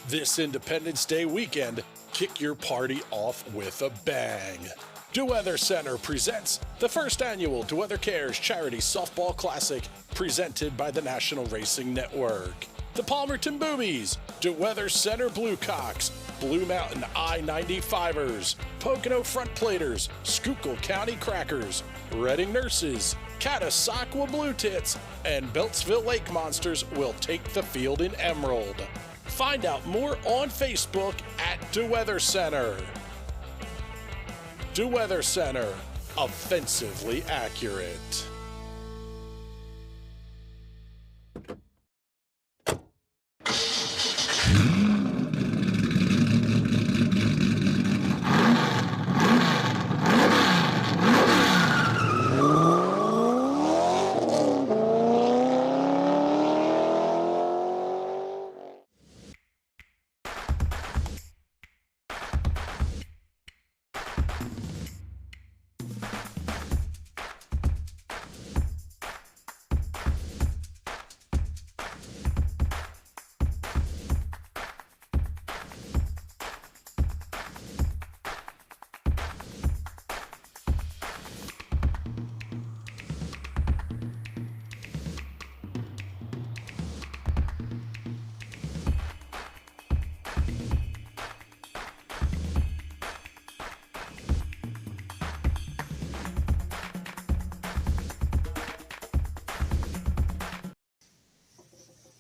This Independence Day weekend, kick your party off with a bang. DeWeather Center presents the first annual DeWeather Cares Charity Softball Classic presented by the National Racing Network. The Palmerton Boobies, DeWeather Center Bluecocks, Blue Mountain I-95ers, Pocono Front Platers, Schuylkill County Crackers, Reading Nurses, Catasauqua Blue Tits, and Beltsville Lake Monsters will take the field in Emerald. Find out more on Facebook at DeWeather Center. DeWeather Center, offensively accurate.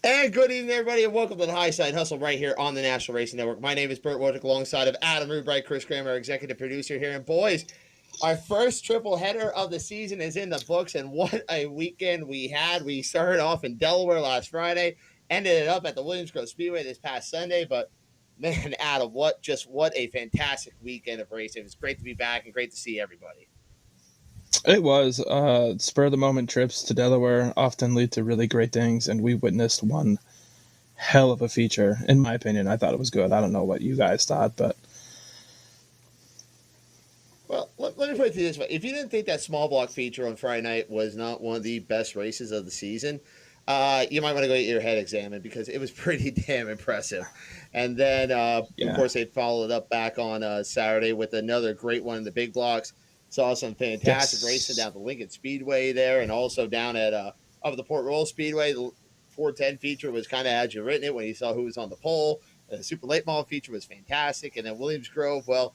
And good evening, everybody, and welcome to the Highside Hustle right here on the National Racing Network. My name is Bert Wojcik, alongside of Adam Rubright, Chris Graham, our executive producer here. And boys, our first triple header of the season is in the books, and what a weekend we had. We started off in Delaware last Friday, ended it up at the Williams Grove Speedway this past Sunday. But man, Adam, what a fantastic weekend of racing. It's great to be back and great to see everybody. It was. Spur-of-the-moment trips to Delaware often lead to really great things, and we witnessed one hell of a feature. In my opinion, I thought it was good. I don't know what you guys thought, but... Well, let me put it this way. If you didn't think that small block feature on Friday night was not one of the best races of the season, you might want to go get your head examined, because it was pretty damn impressive. And then, of course, they followed it up back on Saturday with another great one in the big blocks. Saw some fantastic racing down at the Lincoln Speedway there, and also down at up the Port Royal Speedway. The 410 feature was kind of as you written it when you saw who was on the pole. The Super Late Model feature was fantastic. And then Williams Grove, well,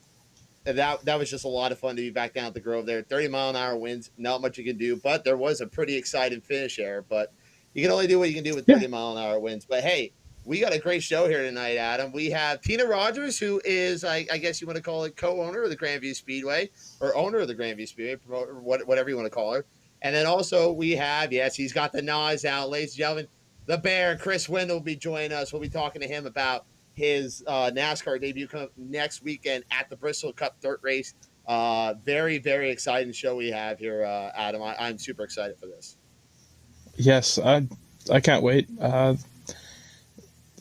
that was just a lot of fun to be back down at the Grove there. 30-mile-an-hour winds, not much you can do, but there was a pretty exciting finish there. But you can only do what you can do with 30-mile-an-hour winds. But, hey, we got a great show here tonight, Adam. We have Tina Rogers, who is, I guess you want to call it, co-owner of the Grandview Speedway, or owner of the Grandview Speedway, promoter, whatever you want to call her. And then also we have, yes, he's got the NAS out, ladies and gentlemen, the Bear, Chris Windom, will be joining us. We'll be talking to him about his NASCAR debut next weekend at the Bristol Cup Dirt Race. Very, very exciting show we have here, Adam. I'm super excited for this. Yes, I can't wait.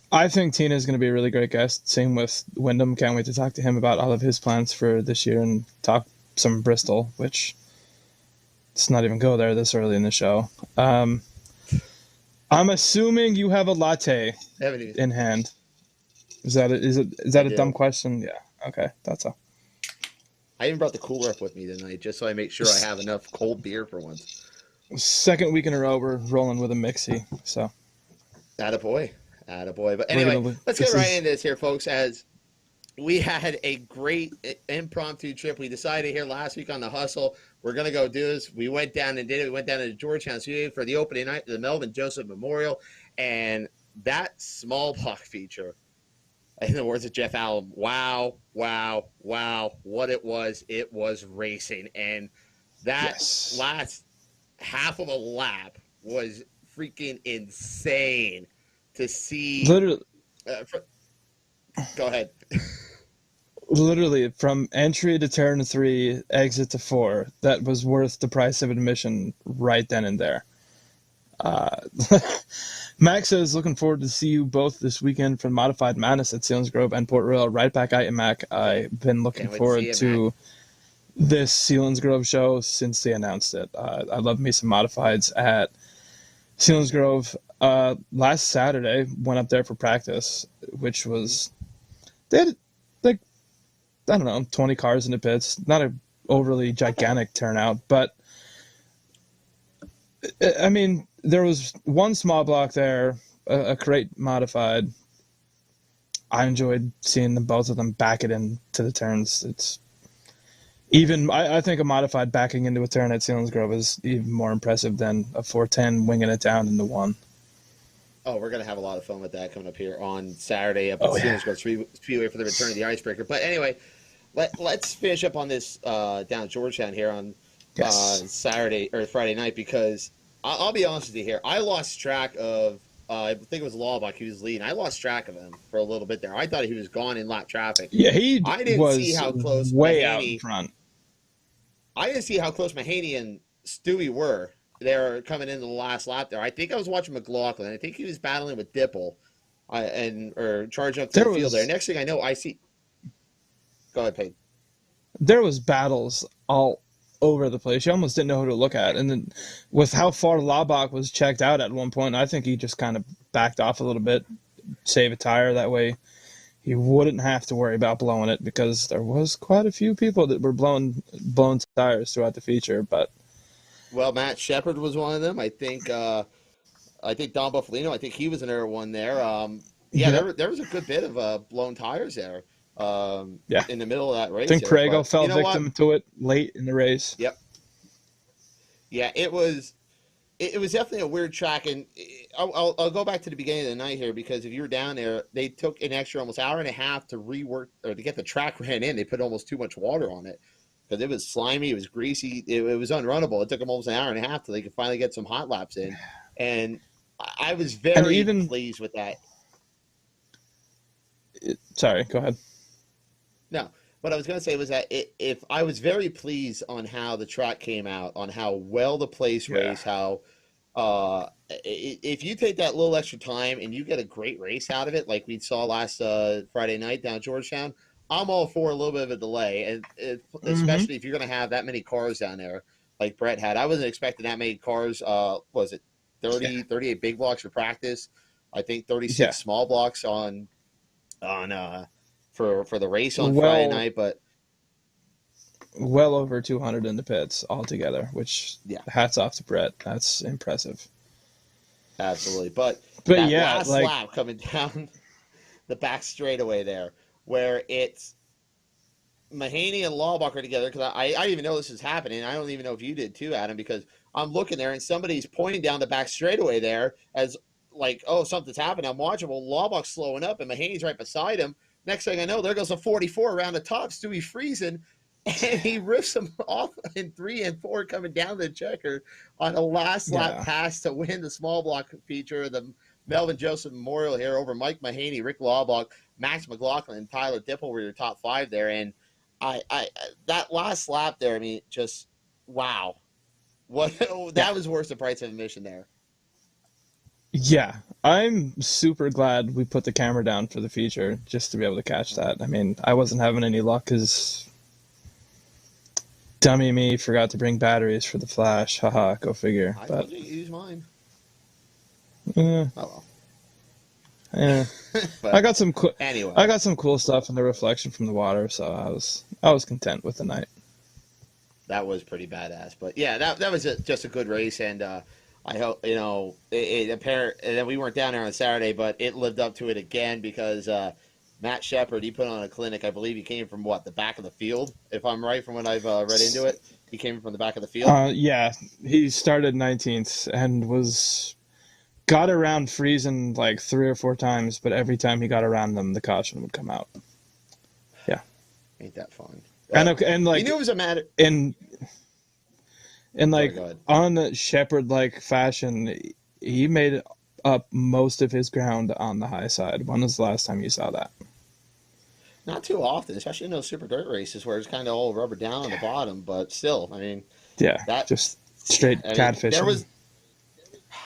I think Tina is going to be a really great guest. Same with Windom. Can't wait to talk to him about all of his plans for this year and talk some Bristol, which let's not even go there this early in the show. I'm assuming you have a latte in hand. Is that a dumb question? Yeah. Okay, that's all. I even brought the cooler up with me tonight just so I make sure I have enough cold beer for once. Second week in a row, we're rolling with a mixie. So, attaboy. But anyway, let's get right into this here, folks, as we had a great impromptu trip. We decided here last week on the Hustle, we're going to go do this. We went down and did it. We went down to Georgetown Studio for the opening night of the Melvin Joseph Memorial. And that small block feature, in the words of Jeff Allen, wow, what it was racing. And that last half of a lap was freaking insane. To see, literally, go ahead. Literally, from entry to turn 3, exit to 4, that was worth the price of admission right then and there. Max says, looking forward to see you both this weekend for Modified Madness at Selinsgrove and Port Royal. Right back at you, Mac. I've been looking forward to this Selinsgrove show since they announced it. I love me some Modifieds at Selinsgrove. Last Saturday, went up there for practice. which was they had like I don't know 20 cars in the pits, not a overly gigantic turnout, but I mean there was one small block there, a crate modified. I enjoyed seeing them both of them back it into the turns. It's even I think a modified backing into a turn at Selinsgrove is even more impressive than a 410 winging it down into one. Oh, we're going to have a lot of fun with that coming up here on Saturday up at Selinsgrove Speedway for the return of the Icebreaker. But anyway, let's finish up on this down at Georgetown here on Saturday or Friday night, because I'll be honest with you here. I lost track of, I think it was Laubach. He was leading. I lost track of him for a little bit there. I thought he was gone in lap traffic. Yeah, I didn't see how close way out in front. I didn't see how close Mahaney and Stewie were. They were coming into the last lap there. I think I was watching McLaughlin. I think he was battling with Dipple or charging up to the field there. Next thing I know, I see. Go ahead, Payne. There was battles all over the place. You almost didn't know who to look at. And then with how far Laubach was checked out at one point, I think he just kind of backed off a little bit, save a tire. That way he wouldn't have to worry about blowing it, because there was quite a few people that were blowing tires throughout the feature. But well, Matt Shepard was one of them. I think Don Buffalino, I think he was another one there. There was a good bit of blown tires there. In the middle of that race. I think Prego fell victim to it late in the race. Yep. Yeah, it was definitely a weird track, and I'll go back to the beginning of the night here, because if you were down there, they took an extra almost hour and a half to rework or to get the track ran in. They put almost too much water on it because it was slimy, it was greasy, it was unrunnable. It took them almost an hour and a half till they could finally get some hot laps in, and I was very pleased with that. Sorry, go ahead. No, what I was going to say was that if I was very pleased on how the track came out, on how well the place raced, how if you take that little extra time and you get a great race out of it, like we saw last Friday night down at Georgetown, I'm all for a little bit of a delay, and especially if you're going to have that many cars down there like Brett had. I wasn't expecting that many cars. Was it 38 big blocks for practice? I think 36 small blocks on for the race on Friday night, but well over 200 in the pits altogether, which hats off to Brett. That's impressive. Absolutely. But that last lap coming down the back straightaway there, where it's Mahaney and Laubach are together, because I didn't even know this was happening. I don't even know if you did too, Adam, because I'm looking there and somebody's pointing down the back straightaway there as like, oh, something's happening. I'm watching. Well, Laubach's slowing up and Mahaney's right beside him. Next thing I know, there goes a 44 around the top. Stewie freezing, and he rips him off in 3 and 4 coming down the checker on a last lap pass to win the small block feature, the Melvin Joseph Memorial here over Mike Mahaney, Rick Laubach, Max McLaughlin, and Tyler Dipple were your top 5 there. And I that last lap there, I mean, just wow. That was worth the price of admission there. Yeah, I'm super glad we put the camera down for the feature just to be able to catch that. I mean, I wasn't having any luck because dummy me forgot to bring batteries for the flash. Haha, go figure. I told you to use mine. Oh well. Yeah. I got some anyway. I got some cool stuff in the reflection from the water, so I was content with the night. That was pretty badass, but yeah, that was just a good race, and I hope, it apparent, and then we weren't down there on Saturday, but it lived up to it again, because Matt Shepard, he put on a clinic. I believe he came from the back of the field, if I'm right from what I've read into it. He came from the back of the field. Yeah, he started 19th and got around freezing like 3 or 4 times, but every time he got around them, the caution would come out. Yeah, ain't that fun? And like he knew it was a matter. And like on Shepard like fashion, he made up most of his ground on the high side. When was the last time you saw that? Not too often, especially in those super dirt races where it's kind of all rubber down on the bottom. But still, I mean, just straight catfishing.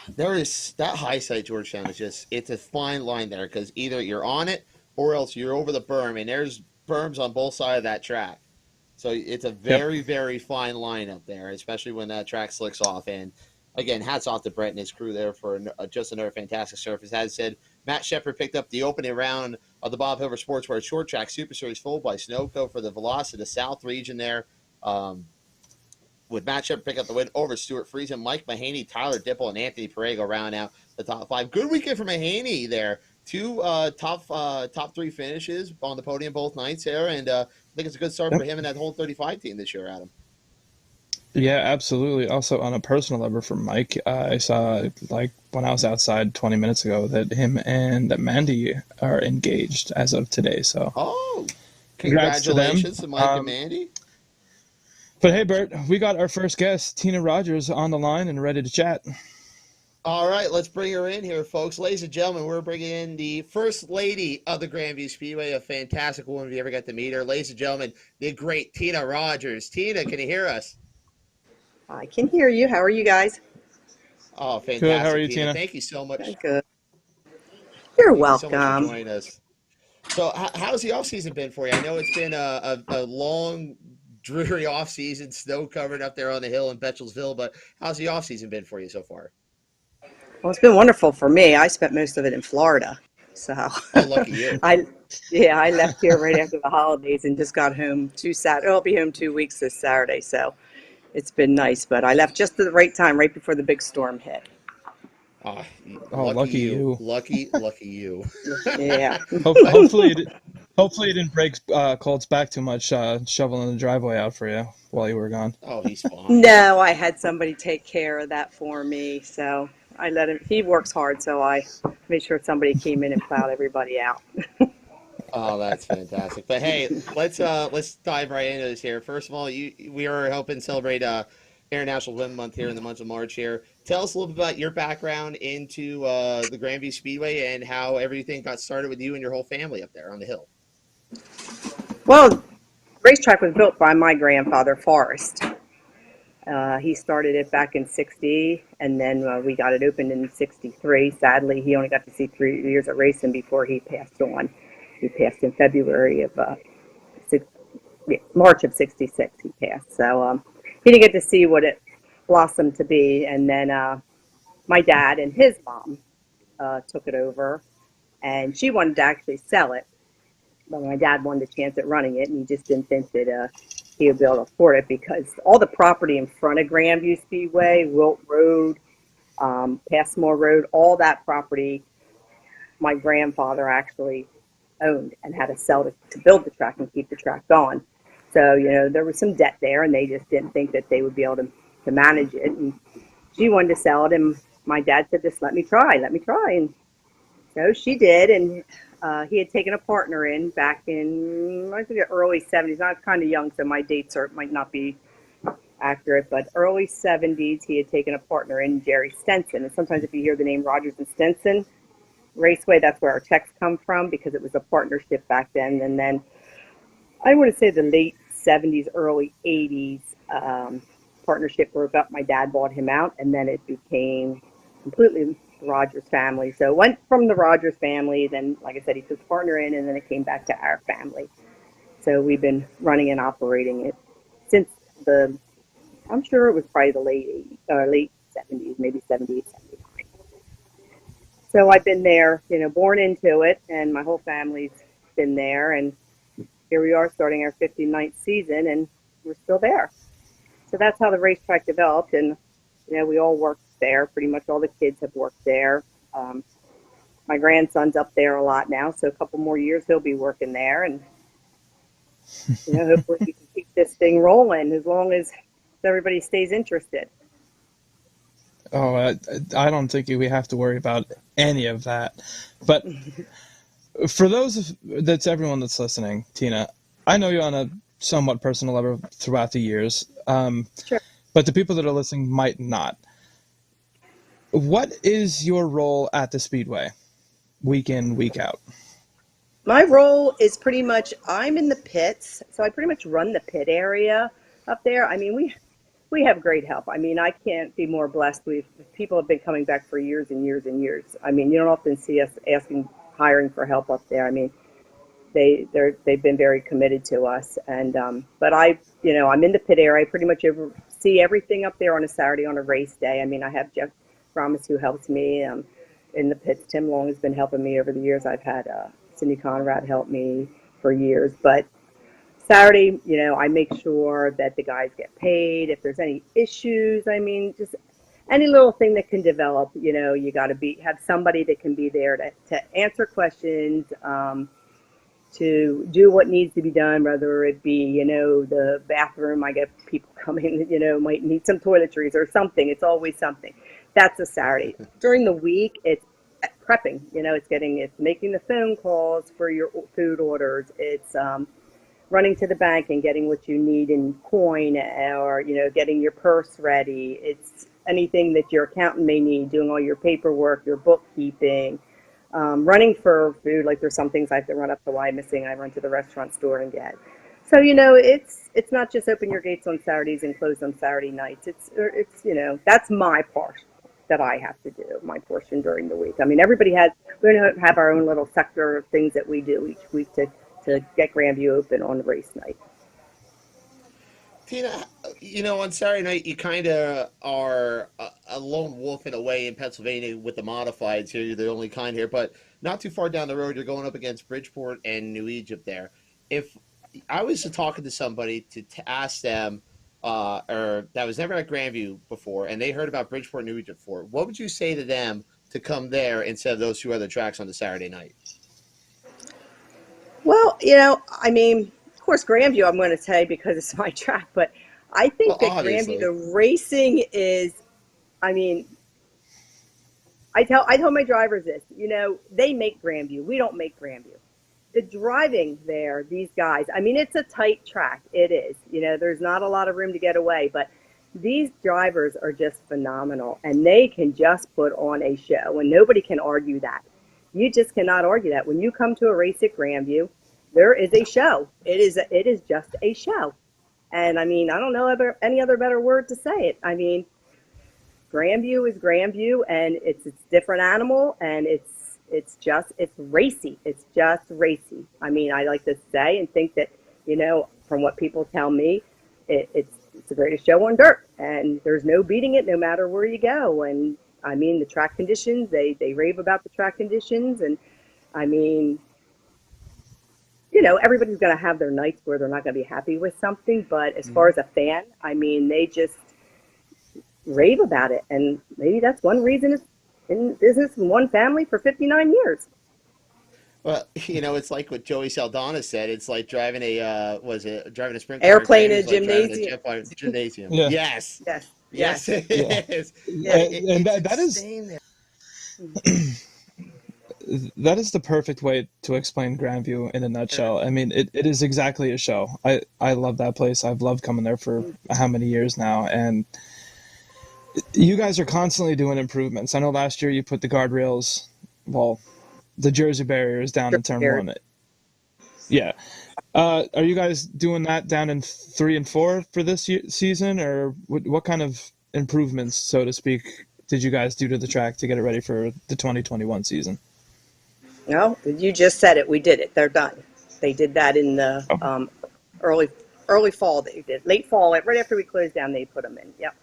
There is that Highside Georgetown it's a fine line there, because either you're on it or else you're over the berm, and there's berms on both sides of that track. So it's a very, very fine line up there, especially when that track slicks off. And again, hats off to Brett and his crew there for just another fantastic surface. As I said, Matt Shepard picked up the opening round of the Bob Hilver Sportswear Short Track Super Series followed by Sunoco for the Velocity South region there. With Matt Shepard pick up the win over Stuart Friesen, Mike Mahaney, Tyler Dipple, and Anthony Perego round out the top 5. Good weekend for Mahaney there. 2 top 3 finishes on the podium both nights there, and I think it's a good start for him and that whole 35 team this year, Adam. Yeah, absolutely. Also, on a personal level for Mike, I saw, like, when I was outside 20 minutes ago that him and Mandy are engaged as of today. So, congratulations to Mike and Mandy. But hey, Bert, we got our first guest, Tina Rogers, on the line and ready to chat. All right, let's bring her in here, folks. Ladies and gentlemen, we're bringing in the first lady of the Grandview Speedway, a fantastic woman if you ever got to meet her. Ladies and gentlemen, the great Tina Rogers. Tina, can you hear us? I can hear you. How are you guys? Oh, fantastic. Good. How are you, Tina? Thank you so much. Good. You're welcome. Thank you so much for joining us. So how's the off-season been for you? I know it's been a long, dreary off-season, snow-covered up there on the hill in Bechtelsville, but how's the off-season been for you so far? Well, it's been wonderful for me. I spent most of it in Florida. So oh, lucky you. I left here right after the holidays and just got home I'll be home 2 weeks this Saturday, so it's been nice. But I left just at the right time, right before the big storm hit. Oh, lucky you. Lucky you. Yeah. Hopefully it didn't break Colt's back too much shoveling the driveway out for you while you were gone. Oh, he's fine. No, I had somebody take care of that for me, so I let him. He works hard, so I made sure somebody came in and plowed everybody out. Oh, that's fantastic. But hey, let's dive right into this here. First of all, we are helping celebrate International Women's Month here in the month of March here. Tell us a little bit about your background into the Grandview Speedway and how everything got started with you and your whole family up there on the hill. Well, racetrack was built by my grandfather, Forrest. He started it back in '60, and then we got it opened in '63. Sadly, he only got to see 3 years of racing before he passed on. He passed in February of March of '66. He passed, so he didn't get to see what it blossomed to be. And then my dad and his mom took it over, and she wanted to actually sell it. But my dad wanted a chance at running it, and he just didn't think that he would be able to afford it because all the property in front of Grandview Speedway, Wilt Road, Passmore Road, all that property, my grandfather actually owned and had to sell to build the track and keep the track going. So, there was some debt there, and they just didn't think that they would be able to manage it. And she wanted to sell it, and my dad said, just let me try. And so she did, and he had taken a partner in back in, I think, the early 70s. I was kind of young, so my dates might not be accurate, but early 70s, he had taken a partner in, Jerry Stenson. And sometimes if you hear the name Rogers and Stenson Raceway, that's where our checks come from because it was a partnership back then. And then I want to say the late 70s, early 80s, partnership broke up. My dad bought him out, and then it became completely the Rogers family. So it went from the Rogers family, then, like I said, he took a partner in, and then it came back to our family. So we've been running and operating it since I'm sure it was probably the late 70s, maybe 78, 79. So I've been there, born into it, and my whole family's been there, and here we are starting our 59th season, and we're still there. So that's how the racetrack developed, and we all worked there. Pretty much all the kids have worked there. My grandson's up there a lot now, so a couple more years he'll be working there, and hopefully we can keep this thing rolling as long as everybody stays interested. Oh, I don't think we have to worry about any of that. But for that's everyone that's listening, Tina, I know you on a somewhat personal level throughout the years. Sure. But the people that are listening might not. What is your role at the Speedway, week in, week out? My role is pretty much, I'm in the pits, so I pretty much run the pit area up there. I mean, we have great help. I mean, I can't be more blessed. People have been coming back for years and years and years. I mean, you don't often see us hiring for help up there. I mean, they've been very committed to us. And but I'm in the pit area. I pretty much see everything up there on a Saturday on a race day. I mean, I have Jeff Ramos who helps me. in the pits. Tim Long has been helping me over the years. I've had Cindy Conrad help me for years. But Saturday, I make sure that the guys get paid. If there's any issues, I mean, just any little thing that can develop, you got to have somebody that can be there to answer questions, to do what needs to be done, whether it be, the bathroom. I get people coming, might need some toiletries or something. It's always something. That's a Saturday. During the week, it's prepping. It's making the phone calls for your food orders. It's running to the bank and getting what you need in coin, or getting your purse ready. It's anything that your accountant may need, doing all your paperwork, your bookkeeping, running for food. Like there's some things I have to run up to Y missing. I run to the restaurant store and get. So it's not just open your gates on Saturdays and close on Saturday nights. It's that's my part that I have to do, my portion during the week. I mean, we have our own little sector of things that we do each week to get Grandview open on race night. Tina, on Saturday night, you kind of are a lone wolf in a way in Pennsylvania with the modifieds here. You're the only kind here, but not too far down the road, you're going up against Bridgeport and New Egypt there. If I was talking to somebody to ask them, or that was never at Grandview before, and they heard about Bridgeport and New Egypt before, what would you say to them to come there instead of those two other tracks on the Saturday night? Well, I mean, of course, Grandview, I'm going to say because it's my track, but I think that obviously. Grandview, the racing is, I mean, I tell my drivers this, they make Grandview. We don't make Grandview. The driving there, these guys, I mean, it's a tight track. It is. There's not a lot of room to get away, but these drivers are just phenomenal, and they can just put on a show, and nobody can argue that. You just cannot argue that. When you come to a race at Grandview, there is a show. It is just a show. And I mean, I don't know any other better word to say it. I mean, Grandview is Grandview, and it's a different animal, and it's racy. It's just racy. I mean, I like to say and think that, from what people tell me, it's the greatest show on dirt, and there's no beating it no matter where you go. And I mean, the track conditions, they rave about the track conditions. And I mean, everybody's going to have their nights where they're not going to be happy with something. But as far as a fan, I mean, they just rave about it. And maybe that's one reason it's in business in one family for 59 years. Well, it's like what Joey Saldana said. It's like driving driving a sprint car. Airplane in a gymnasium. Gymnasium. Yeah. Yes. Yes. Yes, it is. Yeah. And that is that is the perfect way to explain Grandview in a nutshell. I mean, it is exactly a show. I love that place. I've loved coming there for how many years now, and you guys are constantly doing improvements. I know last year you put the guardrails, the Jersey barriers down in turn one. Yeah. Are you guys doing that down in 3 and 4 for this season, or what kind of improvements, so to speak, did you guys do to the track to get it ready for the 2021 season? No, you just said it. We did it. They're done. They did that in the early fall. They did late fall, right after we closed down. They put them in. Yep,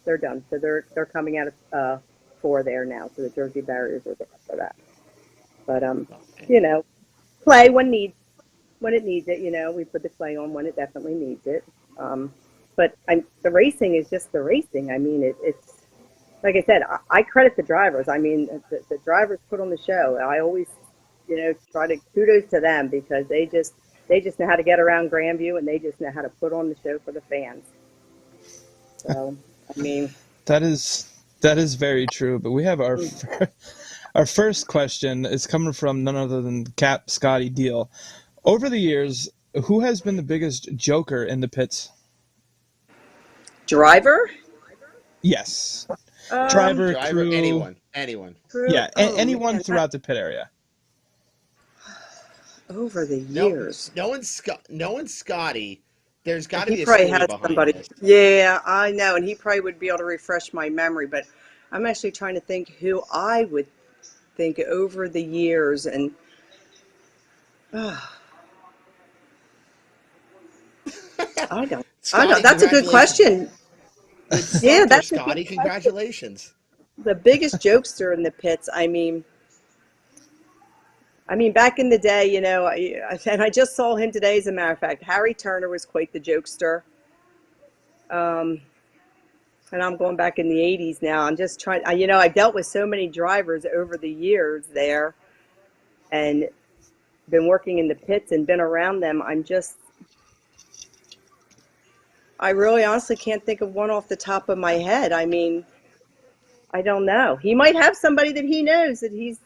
they're done. So they're coming out of 4 there now. So the Jersey barriers are there for that. But play when it needs it. We put the clay on when it definitely needs it. But the racing is just the racing. I mean, it's like I said, I credit the drivers. I mean, the drivers put on the show. I always, try to kudos to them because they just know how to get around Grandview, and they just know how to put on the show for the fans. So, I mean, that is very true. But we have our first question is coming from none other than Cap Scotty Deal. Over the years, who has been the biggest joker in the pits? Driver? Yes. Driver, crew. Anyone. Crew? Yeah, anyone throughout the pit area. Over the years. No one's Scotty. There's got to be a story behind somebody. this. Yeah, I know, and he probably would be able to refresh my memory, but I'm actually trying to think who I would think over the years, and I don't know. That's a good question. Yeah, that's Scotty. Congratulations. the biggest jokester in the pits. I mean, back in the day, and I just saw him today, as a matter of fact. Harry Turner was quite the jokester. Um, and I'm going back in the 80s now. I'm just trying, I dealt with so many drivers over the years there and been working in the pits and been around them. I really honestly can't think of one off the top of my head. I mean, I don't know. He might have somebody that he knows that he's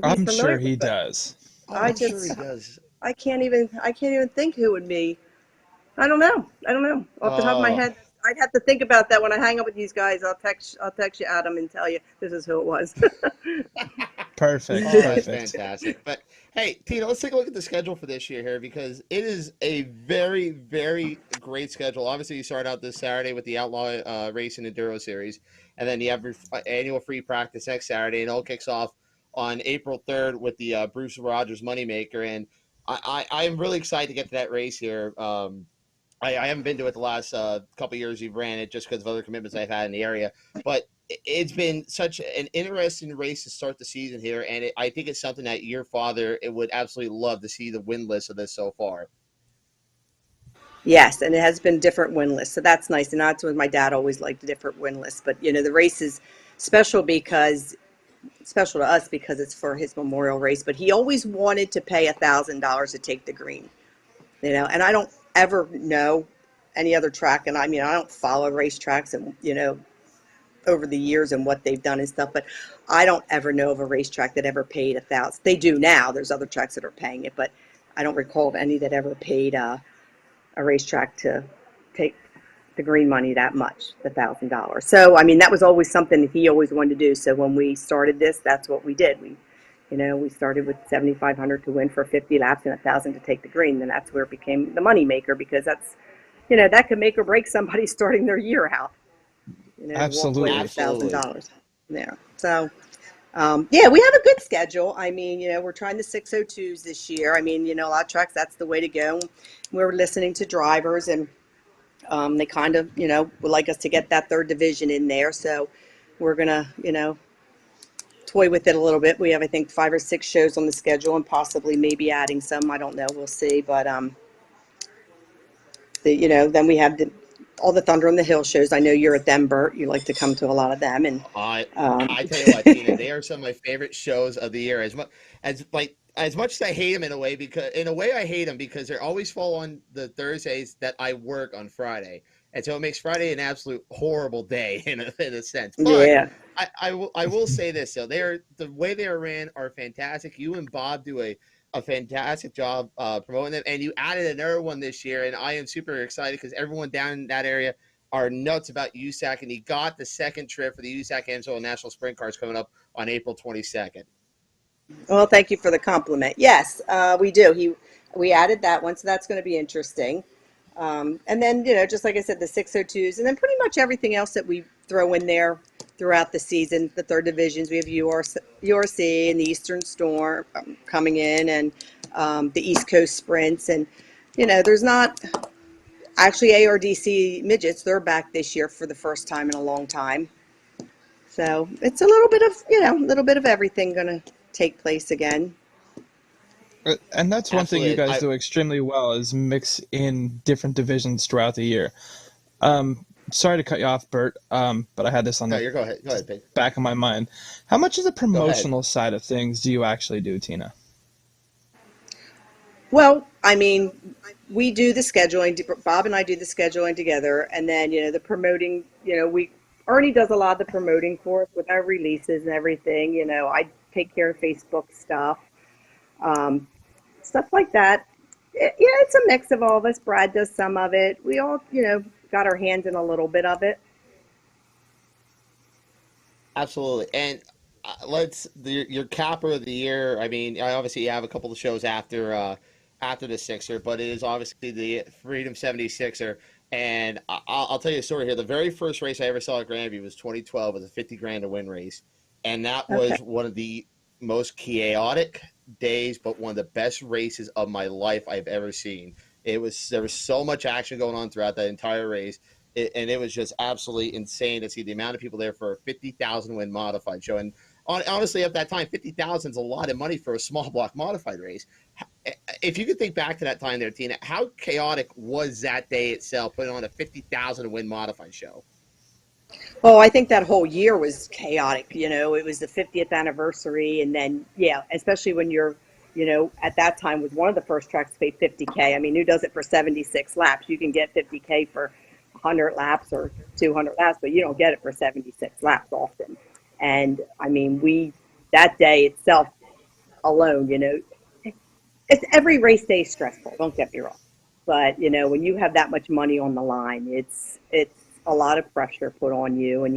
I'm sure familiar with, he but does. Oh, I I'm sure he just, does. I can't even think who would be. I don't know. I don't know. Off the top of my Oh, head, I'd have to think about that when I hang up with these guys. I'll text you, Adam, and tell you this is who it was. Perfect. oh, that's Perfect. fantastic. But hey, Tina, let's take a look at the schedule for this year here because it is a very, very great schedule. Obviously, you start out this Saturday with the Outlaw Racing Enduro Series, and then you have your annual free practice next Saturday, and it all kicks off on April 3rd with the Bruce Rogers Moneymaker. And I'm really excited to get to that race here. I haven't been to it the last couple of years you've ran it just because of other commitments I've had in the area. But it's been such an interesting race to start the season here, and I think it's something that your father would absolutely love to see the win list of this so far. Yes, and it has been different win lists, so that's nice. And that's what my dad always liked, the different win lists. But the race is special because special to us because it's for his memorial race. But he always wanted to pay $1,000 to take the green. And I don't ever know any other track, and I don't follow racetracks and over the years and what they've done and stuff, but I don't ever know of a racetrack that ever paid 1,000. They do now. There's other tracks that are paying it, but I don't recall of any that ever paid a racetrack to take the green money that much, the $1,000. So that was always something that he always wanted to do. So when we started this, that's what we did. We started with 7,500 to win for 50 laps and 1,000 to take the green. And that's where it became the money maker because that's, that could make or break somebody starting their year out. To walk away with Absolutely. Absolutely. $1,000 there. So, yeah, we have a good schedule. We're trying the 602s this year. A lot of tracks, that's the way to go. We're listening to drivers and they kind of, would like us to get that third division in there. So we're going to, toy with it a little bit. We have, I think, 5 or 6 shows on the schedule and possibly maybe adding some. I don't know. We'll see. But, then we have all the Thunder on the Hill shows. I know you're at them, Bert. You like to come to a lot of them. And I um, I tell you what, Tina, they are some of my favorite shows of the year. As much as I hate them in a way I hate them because they always fall on the Thursdays that I work on Friday, and so it makes Friday an absolute horrible day in a sense. But yeah. I will say this though, the way they are ran are fantastic. You and Bob do a fantastic job promoting them, and you added another one this year, and I am super excited because everyone down in that area are nuts about USAC, and he got the second trip for the USAC Amsoil National Sprint Cars coming up on April 22nd. Well, thank you for the compliment. Yes, we do. We added that one, so that's going to be interesting. And then, just like I said, the 602s, and then pretty much everything else that we throw in there throughout the season. The third divisions, we have URC and the Eastern Storm coming in, and the East Coast Sprints. And, there's not actually ARDC midgets. They're back this year for the first time in a long time. So it's a little bit of everything going to take place again. And that's one thing you Absolutely. guys do extremely well is mix in different divisions throughout the year. Sorry to cut you off, Bert, but I had this on No, the you're go ahead. Go ahead, Pete. back of my mind. How much of the Go ahead. promotional side of things do you actually do, Tina? Well, we do the scheduling. Bob and I do the scheduling together, and then the promoting. Ernie does a lot of the promoting for us with our releases and everything. I take care of Facebook stuff, um, stuff like that. Yeah, it's a mix of all of us. Brad does some of it. We all, got our hands in a little bit of it. Absolutely. And your capper of the year. I mean, I obviously have a couple of shows after the Sixer, but it is obviously the Freedom 76er. And I'll tell you a story here. The very first race I ever saw at Grandview was 2012. It was a 50 grand to win race, and that Okay. was one of the most chaotic days, but one of the best races of my life I've ever seen. There was so much action going on throughout that entire race. and it was just absolutely insane to see the amount of people there for a 50,000 win modified show. And honestly, at that time, 50,000 is a lot of money for a small block modified race. If you could think back to that time there, Tina, how chaotic was that day itself, putting on a 50,000 win modified show? Oh, I think that whole year was chaotic. It was the 50th anniversary. And then, yeah, especially when you're, at that time was one of the first tracks to pay 50K. I mean, who does it for 76 laps? You can get 50K for 100 laps or 200 laps, but you don't get it for 76 laps often. And I mean, that day itself alone, it's every race day is stressful. Don't get me wrong. But, when you have that much money on the line, it's a lot of pressure put on you, and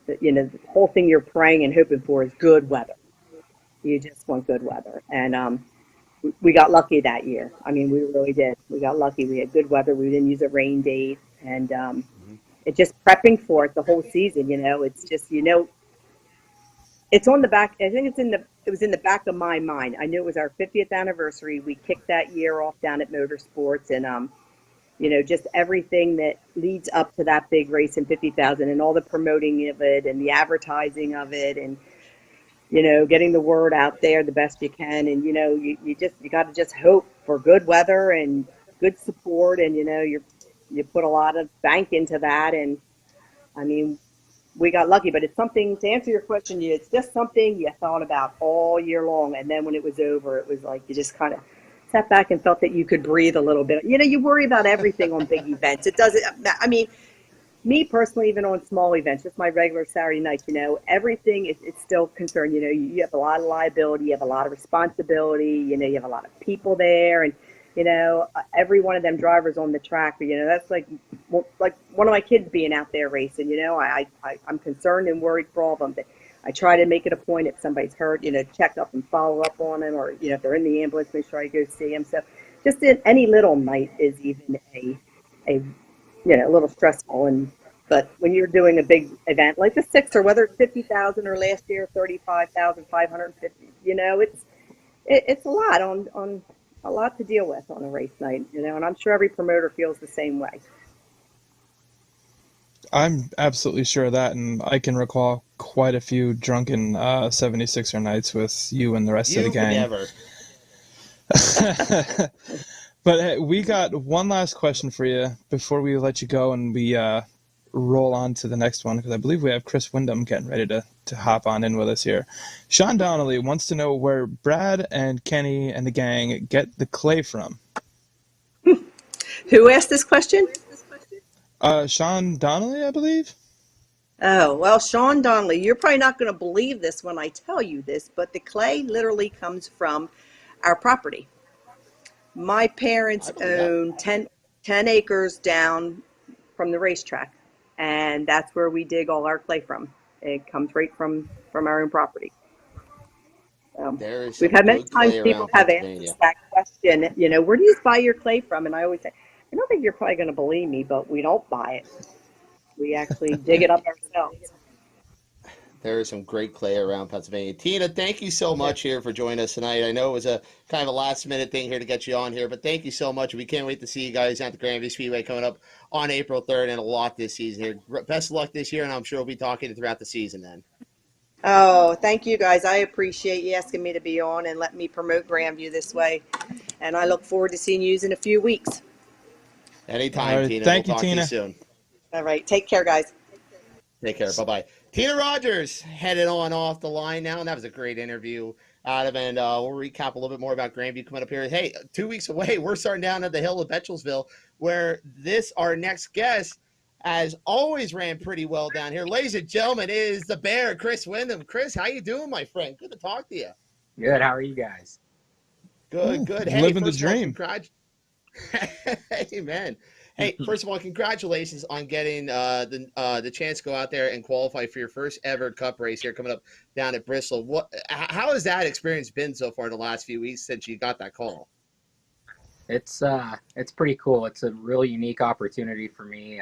the whole thing you're praying and hoping for is good weather. You just want good weather, and we got lucky that year. I mean, we really did. We got lucky. We had good weather. We didn't use a rain date, and it just prepping for it the whole season. It's just it's on the back. I think it was in the back of my mind. I knew it was our 50th anniversary. We kicked that year off down at Motorsports, and just everything that leads up to that big race in 50,000 and all the promoting of it and the advertising of it and, getting the word out there the best you can. And, you got to just hope for good weather and good support. And, you put a lot of bank into that. And I mean, we got lucky, but it's something, to answer your question, it's just something you thought about all year long. And then when it was over, it was like you just kind of sat back and felt that you could breathe a little bit. You worry about everything on big events. It doesn't, I mean, me personally, even on small events, just my regular Saturday nights, everything it's still concerned. You have a lot of liability, you have a lot of responsibility, you have a lot of people there, and every one of them drivers on the track, that's like one of my kids being out there racing. I'm concerned and worried for all of them. But I try to make it a point if somebody's hurt, check up and follow up on them, or if they're in the ambulance, make sure I go see them. So just any little night is even a little stressful. But when you're doing a big event like the Six, or whether it's 50,000 or last year 35,550, it's a lot on a lot to deal with on a race night, and I'm sure every promoter feels the same way. I'm absolutely sure of that, and I can recall quite a few drunken 76er nights with you and the rest of the gang. Never. But hey, we got one last question for you before we let you go and we roll on to the next one, because I believe we have Chris Windom getting ready to hop on in with us here. Sean Donnelly wants to know where Brad and Kenny and the gang get the clay from. Who asked this question? Sean Donnelly, I believe. Oh, well, Sean Donnelly, you're probably not going to believe this when I tell you this, but the clay literally comes from our property. My parents own 10 acres down from the racetrack, and that's where we dig all our clay from. It comes right from our own property. We've had many times people have asked that question, where do you buy your clay from? And I always say, I don't think you're probably going to believe me, but we don't buy it. We actually dig it up ourselves. There is some great clay around Pennsylvania. Tina, thank you so much here for joining us tonight. I know it was a kind of a last-minute thing here to get you on here, but thank you so much. We can't wait to see you guys at the Grandview Speedway coming up on April 3rd, and a lot this season here. Best of luck this year, and I'm sure we'll be talking throughout the season then. Oh, thank you, guys. I appreciate you asking me to be on and let me promote Grandview this way, and I look forward to seeing you in a few weeks. Anytime, right, Tina. Thank we'll you, talk Tina. To you soon. All right. Take care, guys. Take care. Bye-bye. Tina Rogers headed on off the line now, and that was a great interview, Adam, and we'll recap a little bit more about Grandview coming up here. Hey, 2 weeks away, we're starting down at the hill of Bechtelsville, where our next guest, has always ran pretty well down here. Ladies and gentlemen, is the Bear, Chris Windom. Chris, how you doing, my friend? Good to talk to you. Good. How are you guys? Good. Hey, living the dream. Amen. Hey, first of all, congratulations on getting the chance to go out there and qualify for your first ever Cup race here coming up down at Bristol. How has that experience been so far in the last few weeks since you got that call? It's pretty cool. It's a really unique opportunity for me.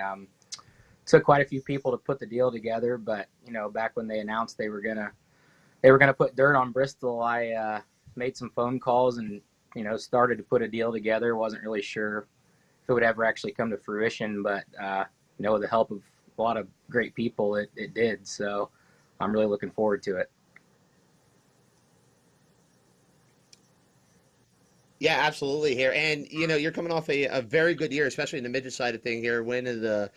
Took quite a few people to put the deal together, but back when they announced they were gonna put dirt on Bristol, I made some phone calls and started to put a deal together. Wasn't really sure if it would ever actually come to fruition, but with the help of a lot of great people, it did. So I'm really looking forward to it. Yeah, absolutely here. And, you're coming off a very good year, especially in the midget side of thing here, winning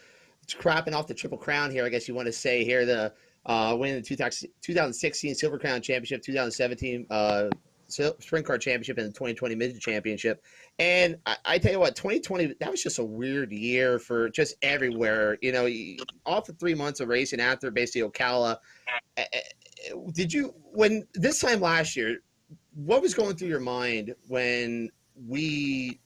cropping off the Triple Crown here, I guess you want to say here, winning the 2016 Silver Crown Championship, 2017 Sprint Car Championship, and the 2020 Midget Championship. And I tell you what, 2020, that was just a weird year for just everywhere. Off of 3 months of racing after basically Ocala. When this time last year, what was going through your mind when we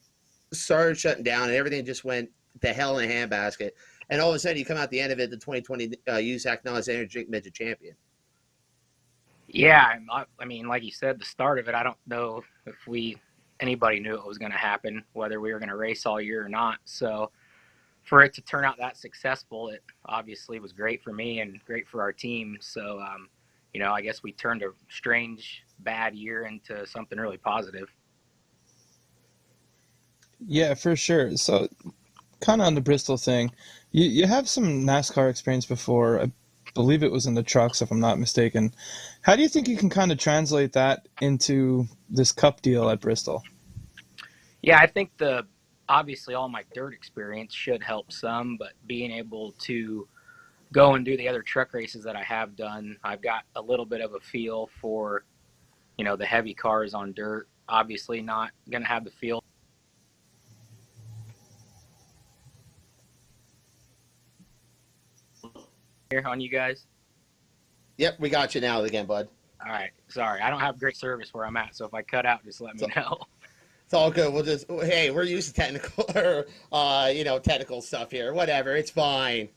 started shutting down and everything just went to hell in a handbasket, and all of a sudden you come out the end of it, the 2020 USAC Non-Energy Midget Champion? Yeah, I mean, like you said, the start of it, I don't know if anybody knew it was going to happen, whether we were going to race all year or not. So for it to turn out that successful, it obviously was great for me and great for our team. So, I guess we turned a strange, bad year into something really positive. Yeah, for sure. So kind of on the Bristol thing, you have some NASCAR experience before. I believe it was in the trucks, if I'm not mistaken. How do you think you can kind of translate that into this Cup deal at Bristol? Yeah, I think obviously all my dirt experience should help some, but being able to go and do the other truck races that I have done, I've got a little bit of a feel for, the heavy cars on dirt. Obviously not going to have the feel here on you guys. Yep, we got you now again, bud. All right. Sorry. I don't have great service where I'm at, so if I cut out, just let me know. It's all good. We're used to technical technical stuff here. Whatever. It's fine.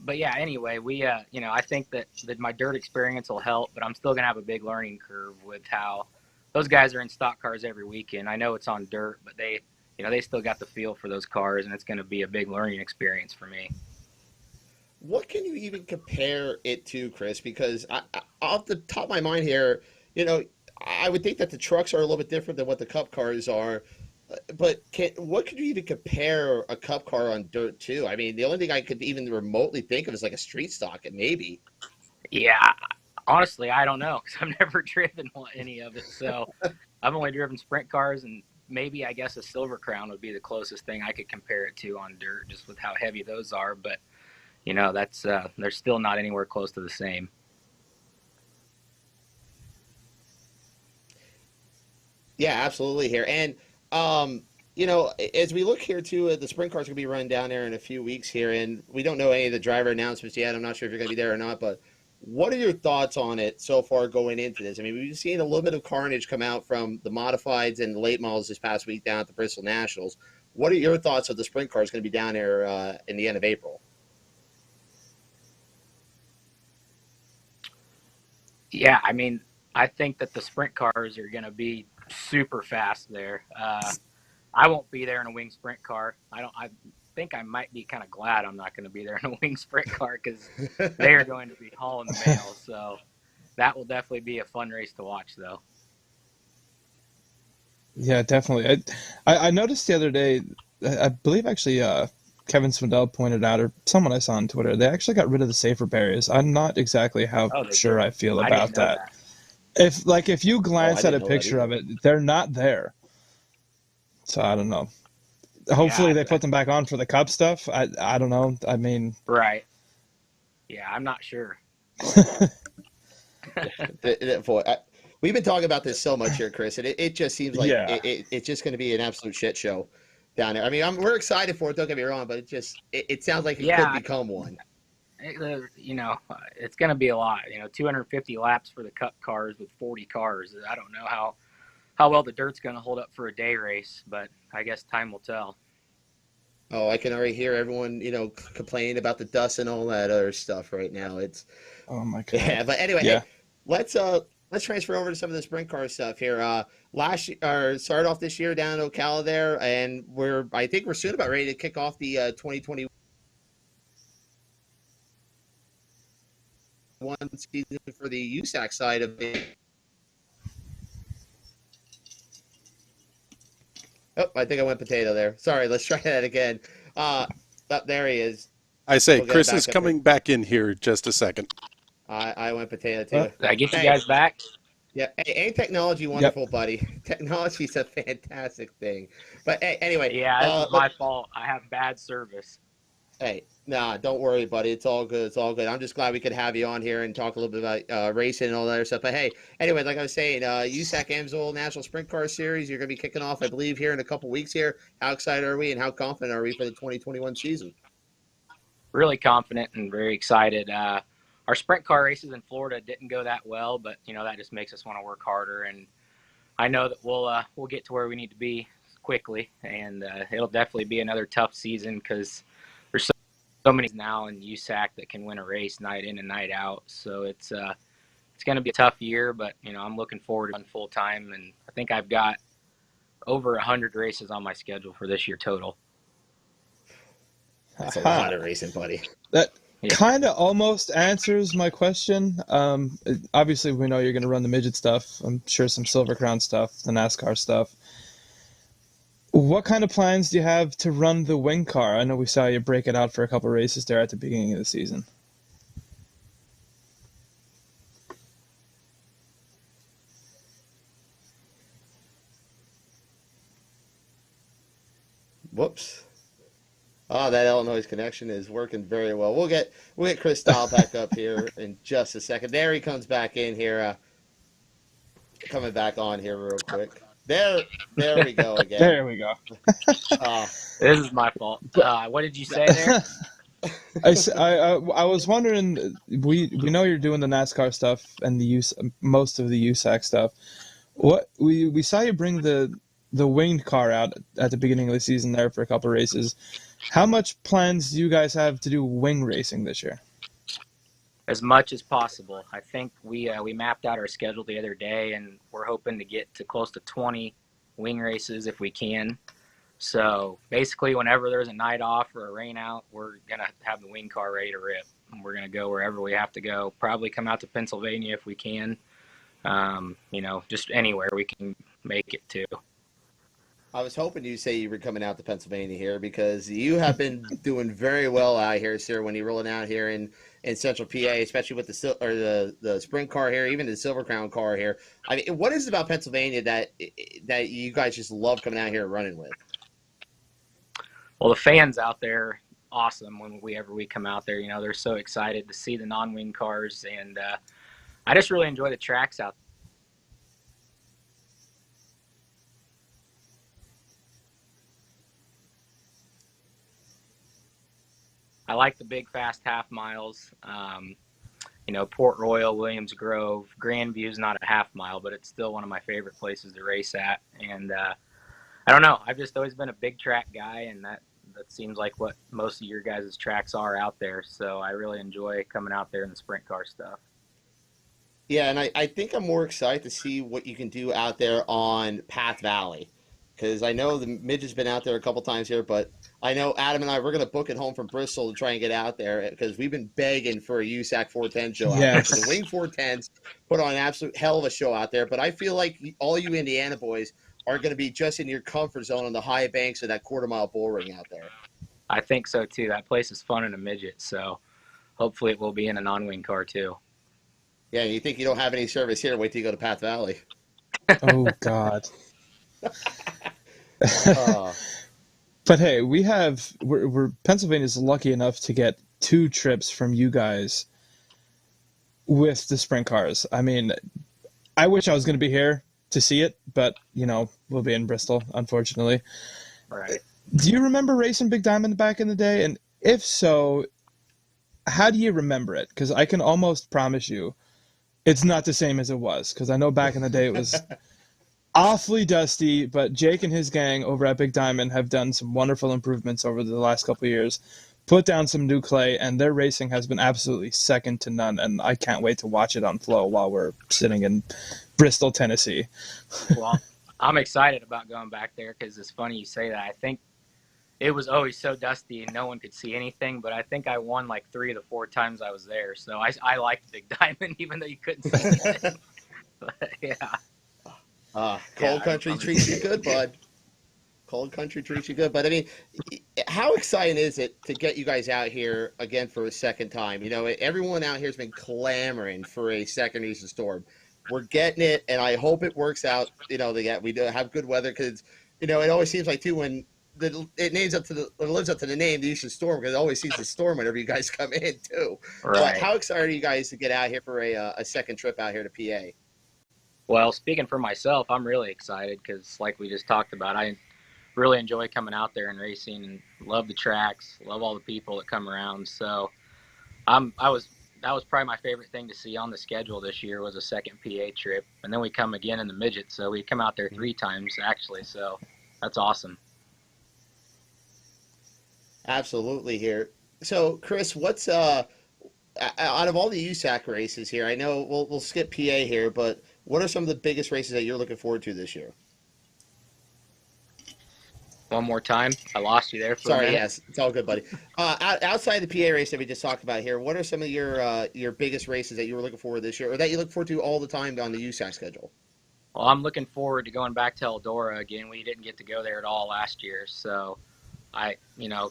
But yeah, anyway, I think that my dirt experience will help, but I'm still going to have a big learning curve with how those guys are in stock cars every weekend. I know it's on dirt, but they still got the feel for those cars, and it's going to be a big learning experience for me. What can you even compare it to, Chris? Because off the top of my mind here, I would think that the trucks are a little bit different than what the Cup cars are. But what could you even compare a Cup car on dirt to? I mean, the only thing I could even remotely think of is like a street stock, and maybe. Yeah, honestly, I don't know because I've never driven any of it. So I've only driven sprint cars, and maybe I guess a Silver Crown would be the closest thing I could compare it to on dirt, just with how heavy those are. But that's they're still not anywhere close to the same. Yeah, absolutely here. And as we look here too, the sprint car's gonna be run down there in a few weeks here, and we don't know any of the driver announcements yet. I'm not sure if you're gonna be there or not, but what are your thoughts on it so far going into this? I mean, we've seen a little bit of carnage come out from the modifieds and the late models this past week down at the Bristol Nationals. What are your thoughts of the sprint car is going to be down there in the end of April? Yeah, I mean, I think that the sprint cars are going to be super fast there. I won't be there in a wing sprint car. I think I might be kind of glad I'm not going to be there in a wing sprint car because they are going to be hauling the mail. So that will definitely be a fun race to watch, though. Yeah, definitely. I noticed the other day, I believe actually Kevin Swindell pointed out, or someone I saw on Twitter, they actually got rid of the safer barriers. I'm not exactly how sure I feel about that. If you glance at a picture of it, they're not there. So I don't know. Hopefully they put them back on for the Cup stuff. I don't know. I mean, right. Yeah, I'm not sure. We've been talking about this so much here, Chris, and it just seems like it's just going to be an absolute shit show down there. I mean, we're excited for it. Don't get me wrong, but it sounds like it could become one. It's going to be a lot. 250 laps for the Cup cars with 40 cars. I don't know how well the dirt's going to hold up for a day race, but I guess time will tell. Oh, I can already hear everyone, complaining about the dust and all that other stuff right now. It's oh my god. Yeah, but anyway, hey, let's transfer over to some of the sprint car stuff here. Started off this year down in Ocala there, and I think we're soon about ready to kick off the 2021 season for the USAC side of it. Oh, I think I went potato there. Sorry, let's try that again. There he is. I say, We'll get Chris back is up coming back in here just a second. I went potato too. Did I get you Hey, guys back? yeah, hey, ain't technology Yep. wonderful, buddy? Technology's a fantastic thing. But hey, anyway, Yeah, this is my fault. I have bad service. hey, nah, don't worry, buddy. It's all good. It's all good. I'm just glad we could have you on here and talk a little bit about racing and all that other stuff. But hey, anyway, like I was saying, USAC Amsoil National Sprint Car Series, you're going to be kicking off, I believe, here in a couple weeks here. How excited are we and how confident are we for the 2021 season? Really confident and very excited. Our sprint car races in Florida didn't go that well, but that just makes us want to work harder. And I know that we'll get to where we need to be quickly, and it'll definitely be another tough season because there's so many now in USAC that can win a race night in and night out. So it's going to be a tough year, but I'm looking forward to it full time, and I think I've got over 100 races on my schedule for this year total. That's a lot of racing, buddy. That kind of almost answers my question. Obviously, we know you're going to run the midget stuff. I'm sure some Silver Crown stuff, the NASCAR stuff. What kind of plans do you have to run the wing car? I know we saw you break it out for a couple of races there at the beginning of the season. Whoops. Oh, that Illinois connection is working very well. We'll get Chris Stahl back up here in just a second. There he comes back in here. Coming back on here real quick. There we go again. There we go. This is my fault. What did you say there? I was wondering. We know you're doing the NASCAR stuff and most of the USAC stuff. What we saw you bring the winged car out at the beginning of the season there for a couple of races. How much plans do you guys have to do wing racing this year? As much as possible. I think we mapped out our schedule the other day, and we're hoping to get to close to 20 wing races if we can. So basically, whenever there's a night off or a rain out, we're gonna have the wing car ready to rip. And we're gonna go wherever we have to go. Probably come out to Pennsylvania if we can. Just anywhere we can make it to. I was hoping you say you were coming out to Pennsylvania here because you have been doing very well out here, sir, when you're rolling out here in Central PA, especially with the sprint car here, even the Silver Crown car here. I mean, what is it about Pennsylvania that you guys just love coming out here and running with? Well, the fans out there, awesome. Whenever we come out there, they're so excited to see the non-wing cars, and I just really enjoy the tracks out there. I like the big, fast half miles. Port Royal, Williams Grove, Grandview is not a half mile, but it's still one of my favorite places to race at. And I don't know. I've just always been a big track guy, and that seems like what most of your guys' tracks are out there. So I really enjoy coming out there in the sprint car stuff. Yeah, and I think I'm more excited to see what you can do out there on Path Valley. Because I know the midget's been out there a couple times here, but I know Adam and I, we're going to book it home from Bristol to try and get out there because we've been begging for a USAC 410 show out there. So the Wing 410s put on an absolute hell of a show out there, but I feel like all you Indiana boys are going to be just in your comfort zone on the high banks of that quarter-mile bull ring out there. I think so, too. That place is fun in a midget, so hopefully it will be in a non-wing car, too. Yeah, you think you don't have any service here, wait till you go to Path Valley. Oh, God. But hey, we're Pennsylvania's lucky enough to get 2 trips from you guys with the sprint cars. I mean, I wish I was going to be here to see it, but we'll be in Bristol, unfortunately. Right. Do you remember racing Big Diamond back in the day? And if so, how do you remember it? Because I can almost promise you it's not the same as it was. Because I know back in the day it was awfully dusty, but Jake and his gang over at Big Diamond have done some wonderful improvements over the last couple of years, put down some new clay, and their racing has been absolutely second to none, and I can't wait to watch it on Flow while we're sitting in Bristol, Tennessee. Well, I'm excited about going back there because it's funny you say that. I think it was always so dusty and no one could see anything, but I think I won like 3 of the 4 times I was there, so I liked Big Diamond even though you couldn't see anything. But, yeah. Cold country treats you good, bud. Cold country treats you good. But, I mean, how exciting is it to get you guys out here again for a second time? You know, everyone out here has been clamoring for a second Eastern Storm. We're getting it, and I hope it works out. You know, we do have good weather because, you know, it always seems like too when it lives up to the name, the Eastern Storm, because it always seems to storm whenever you guys come in too. Right. But how excited are you guys to get out here for a second trip out here to PA? Well, speaking for myself, I'm really excited because, like we just talked about, I really enjoy coming out there and racing, and love the tracks, love all the people that come around. So, that was probably my favorite thing to see on the schedule this year was a second PA trip, and then we come again in the midget. So we come out there 3 times actually. So that's awesome. Absolutely here. So, Chris, what's out of all the USAC races here? I know we'll skip PA here, but what are some of the biggest races that you're looking forward to this year? One more time. I lost you there for a minute. Yes, it's all good, buddy. Outside the PA race that we just talked about here, what are some of your biggest races that you were looking forward to this year, or that you look forward to all the time on the USAC schedule? Well, I'm looking forward to going back to Eldora again. We didn't get to go there at all last year, so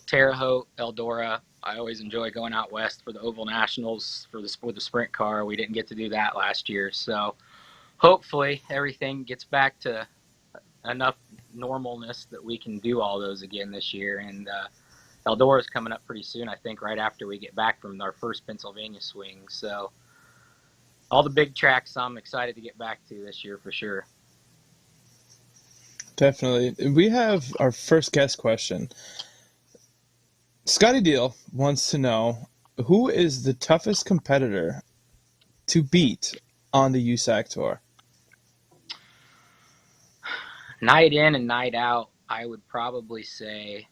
Terre Haute, Eldora. I always enjoy going out west for the Oval Nationals for the sprint car. We didn't get to do that last year, so hopefully everything gets back to enough normalness that we can do all those again this year. And Eldora is coming up pretty soon, I think, right after we get back from our first Pennsylvania swing. So all the big tracks I'm excited to get back to this year for sure. Definitely. We have our first guest question. Scotty Deal wants to know, who is the toughest competitor to beat on the USAC Tour? Night in and night out, I would probably say,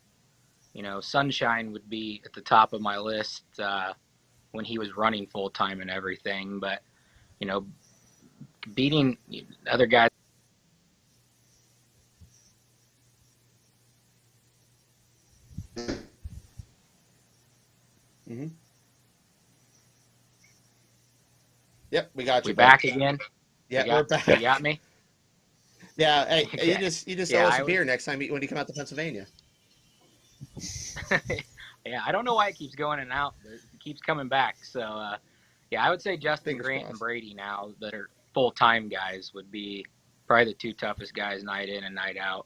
Sunshine would be at the top of my list when he was running full-time and everything. But, beating other guys. Mm-hmm. Yep, we got you. We back again? Yeah, we're back. You got me? Yeah, hey, Okay. you just owe us a beer next time when you come out to Pennsylvania. Yeah, I don't know why it keeps going in and out, but it keeps coming back. So, I would say Justin Fingers Grant crossed. and Brady now that are full-time guys would be probably the 2 toughest guys night in and night out.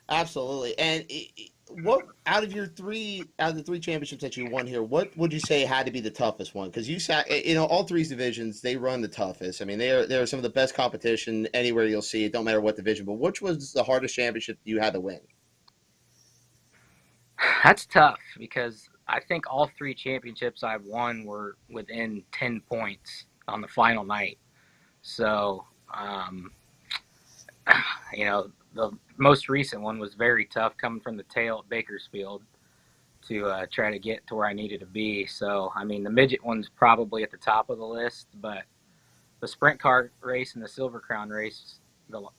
Absolutely. And what out of the 3 championships that you won here, what would you say had to be the toughest one? Because you sat, all 3 divisions, they run the toughest. I mean, they're some of the best competition anywhere you'll see. It don't matter what division. But which was the hardest championship you had to win? That's tough because I think all 3 championships I've won were within 10 points on the final night. So, the most recent one was very tough, coming from the tail at Bakersfield to try to get to where I needed to be. So, I mean, the midget one's probably at the top of the list, but the sprint car race and the Silver Crown race,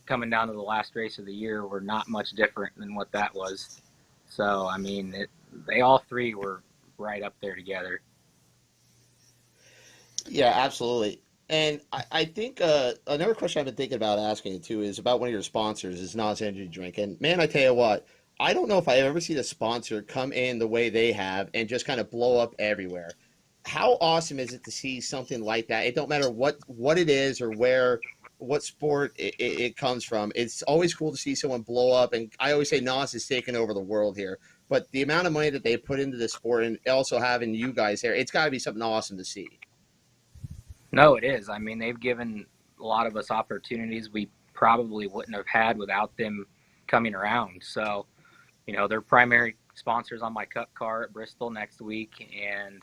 coming down to the last race of the year, were not much different than what that was. So, I mean, they all 3 were right up there together. Yeah, absolutely. And I think another question I've been thinking about asking you too is about one of your sponsors, is NOS Energy Drink. And man, I tell you what, I don't know if I've ever seen a sponsor come in the way they have and just kind of blow up everywhere. How awesome is it to see something like that? It don't matter what it is or what sport it comes from. It's always cool to see someone blow up. And I always say NOS is taking over the world here. But the amount of money that they put into this sport and also having you guys there, it's got to be something awesome to see. No, it is. I mean, they've given a lot of us opportunities we probably wouldn't have had without them coming around. So, they're primary sponsors on my Cup car at Bristol next week, and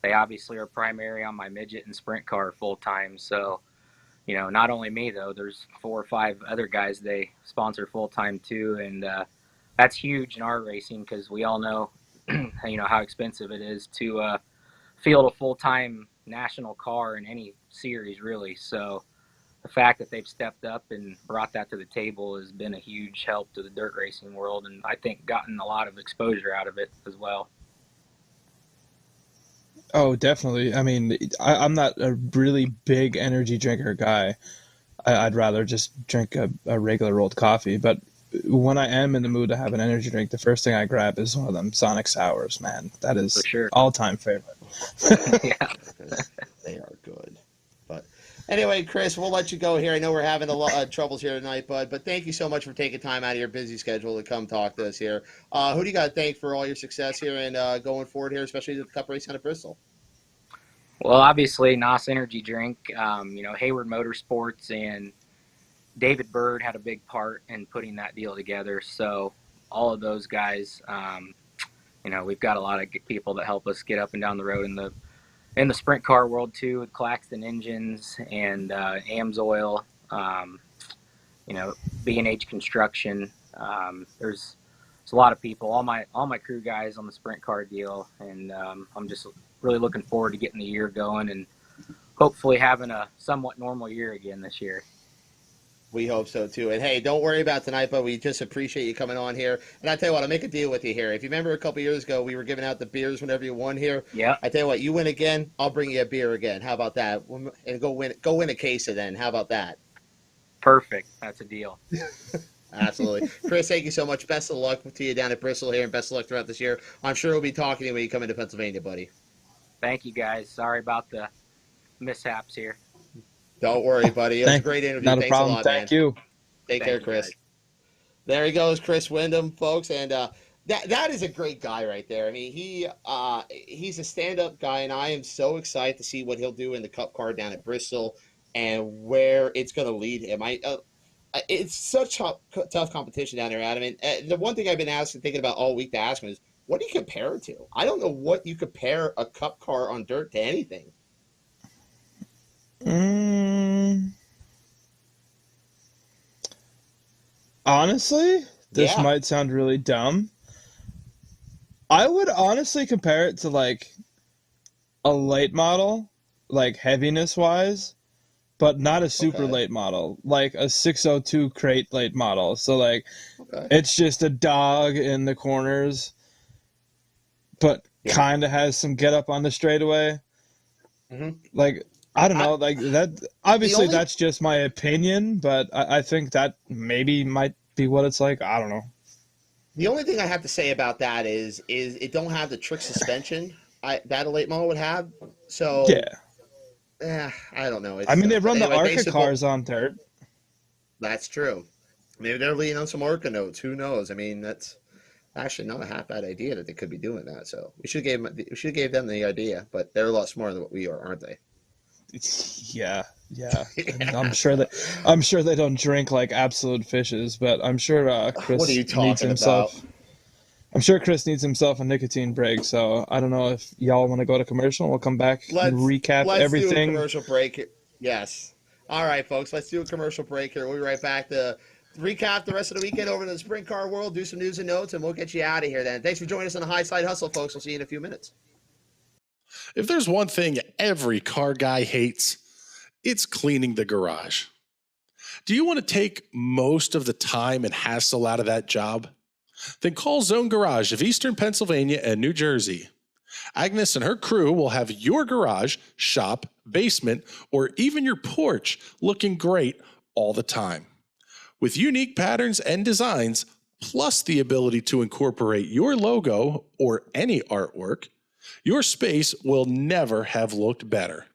they obviously are primary on my midget and sprint car full time. So, not only me though, there's 4 or 5 other guys they sponsor full time too, and that's huge in our racing because we all know, how expensive it is to field a full time national car in any series really. So the fact that they've stepped up and brought that to the table has been a huge help to the dirt racing world, and I think gotten a lot of exposure out of it as well. Oh, definitely. I mean, I'm not a really big energy drinker guy. I'd rather just drink a regular old coffee. But when I am in the mood to have an energy drink, the first thing I grab is one of them Sonic Sours, man. That is For sure. all-time favorite. Yeah. They are good. But anyway, Chris, we'll let you go here. I know we're having a lot of troubles here tonight, bud, but thank you so much for taking time out of your busy schedule to come talk to us here. Who do you got to thank for all your success here and going forward here, especially the Cup race out of Bristol? Well, obviously, NOS Energy Drink, Hayward Motorsports and David Bird had a big part in putting that deal together. So all of those guys, we've got a lot of people that help us get up and down the road in the sprint car world too, with Claxton Engines and AMSOIL, B&H Construction. There's a lot of people, all my crew guys on the sprint car deal, and I'm just really looking forward to getting the year going and hopefully having a somewhat normal year again this year. We hope so, too. And, hey, don't worry about tonight, but we just appreciate you coming on here. And I tell you what, I'll make a deal with you here. If you remember a couple years ago, we were giving out the beers whenever you won here. Yeah. I tell you what, you win again, I'll bring you a beer again. How about that? And go win a case of then. How about that? Perfect. That's a deal. Absolutely. Chris, thank you so much. Best of luck to you down at Bristol here, and best of luck throughout this year. I'm sure we'll be talking to you when you come into Pennsylvania, buddy. Thank you, guys. Sorry about the mishaps here. Don't worry, buddy. It was a great interview. Not a Thanks problem. a lot, Thank man. you. Take care, Chris. Guys. There he goes, Chris Windom, folks, and that is a great guy right there. I mean, he's a stand-up guy, and I am so excited to see what he'll do in the Cup car down at Bristol and where it's going to lead him. It's such tough competition down there, Adam. And the one thing I've been thinking about all week to ask him is, what do you compare it to? I don't know what you compare a Cup car on dirt to anything. Honestly, this might sound really dumb. I would honestly compare it to like a late model, like heaviness wise, but not a super late model, like a 602 crate late model. So like it's just a dog in the corners, but kind of has some get up on the straightaway. Like, I don't know, like that. Obviously, that's just my opinion, but I think that maybe might be what it's like. I don't know. The only thing I have to say about that is it don't have the trick suspension that a late model would have. So I don't know. I mean, they run the ARCA cars on dirt. That's true. Maybe they're leaning on some ARCA notes. Who knows? I mean, that's actually not a half bad idea that they could be doing that. So we should gave them the idea, but they're a lot smarter than what we are, aren't they? Yeah. I'm sure they don't drink like absolute fishes, but I'm sure Chris what are you talking needs himself. About? I'm sure Chris needs himself a nicotine break. So I don't know if y'all want to go to commercial. We'll come back and recap everything. Let's do a commercial break. Yes. All right, folks. Let's do a commercial break here. We'll be right back to recap the rest of the weekend over in the sprint car world, do some news and notes, and we'll get you out of here then. Thanks for joining us on the Highside Hustle, folks. We'll see you in a few minutes. If there's one thing every car guy hates, it's cleaning the garage. Do you want to take most of the time and hassle out of that job? Then call Zone Garage of Eastern Pennsylvania and New Jersey. Agnes and her crew will have your garage, shop, basement, or even your porch looking great all the time. With unique patterns and designs, plus the ability to incorporate your logo or any artwork, your space will never have looked better.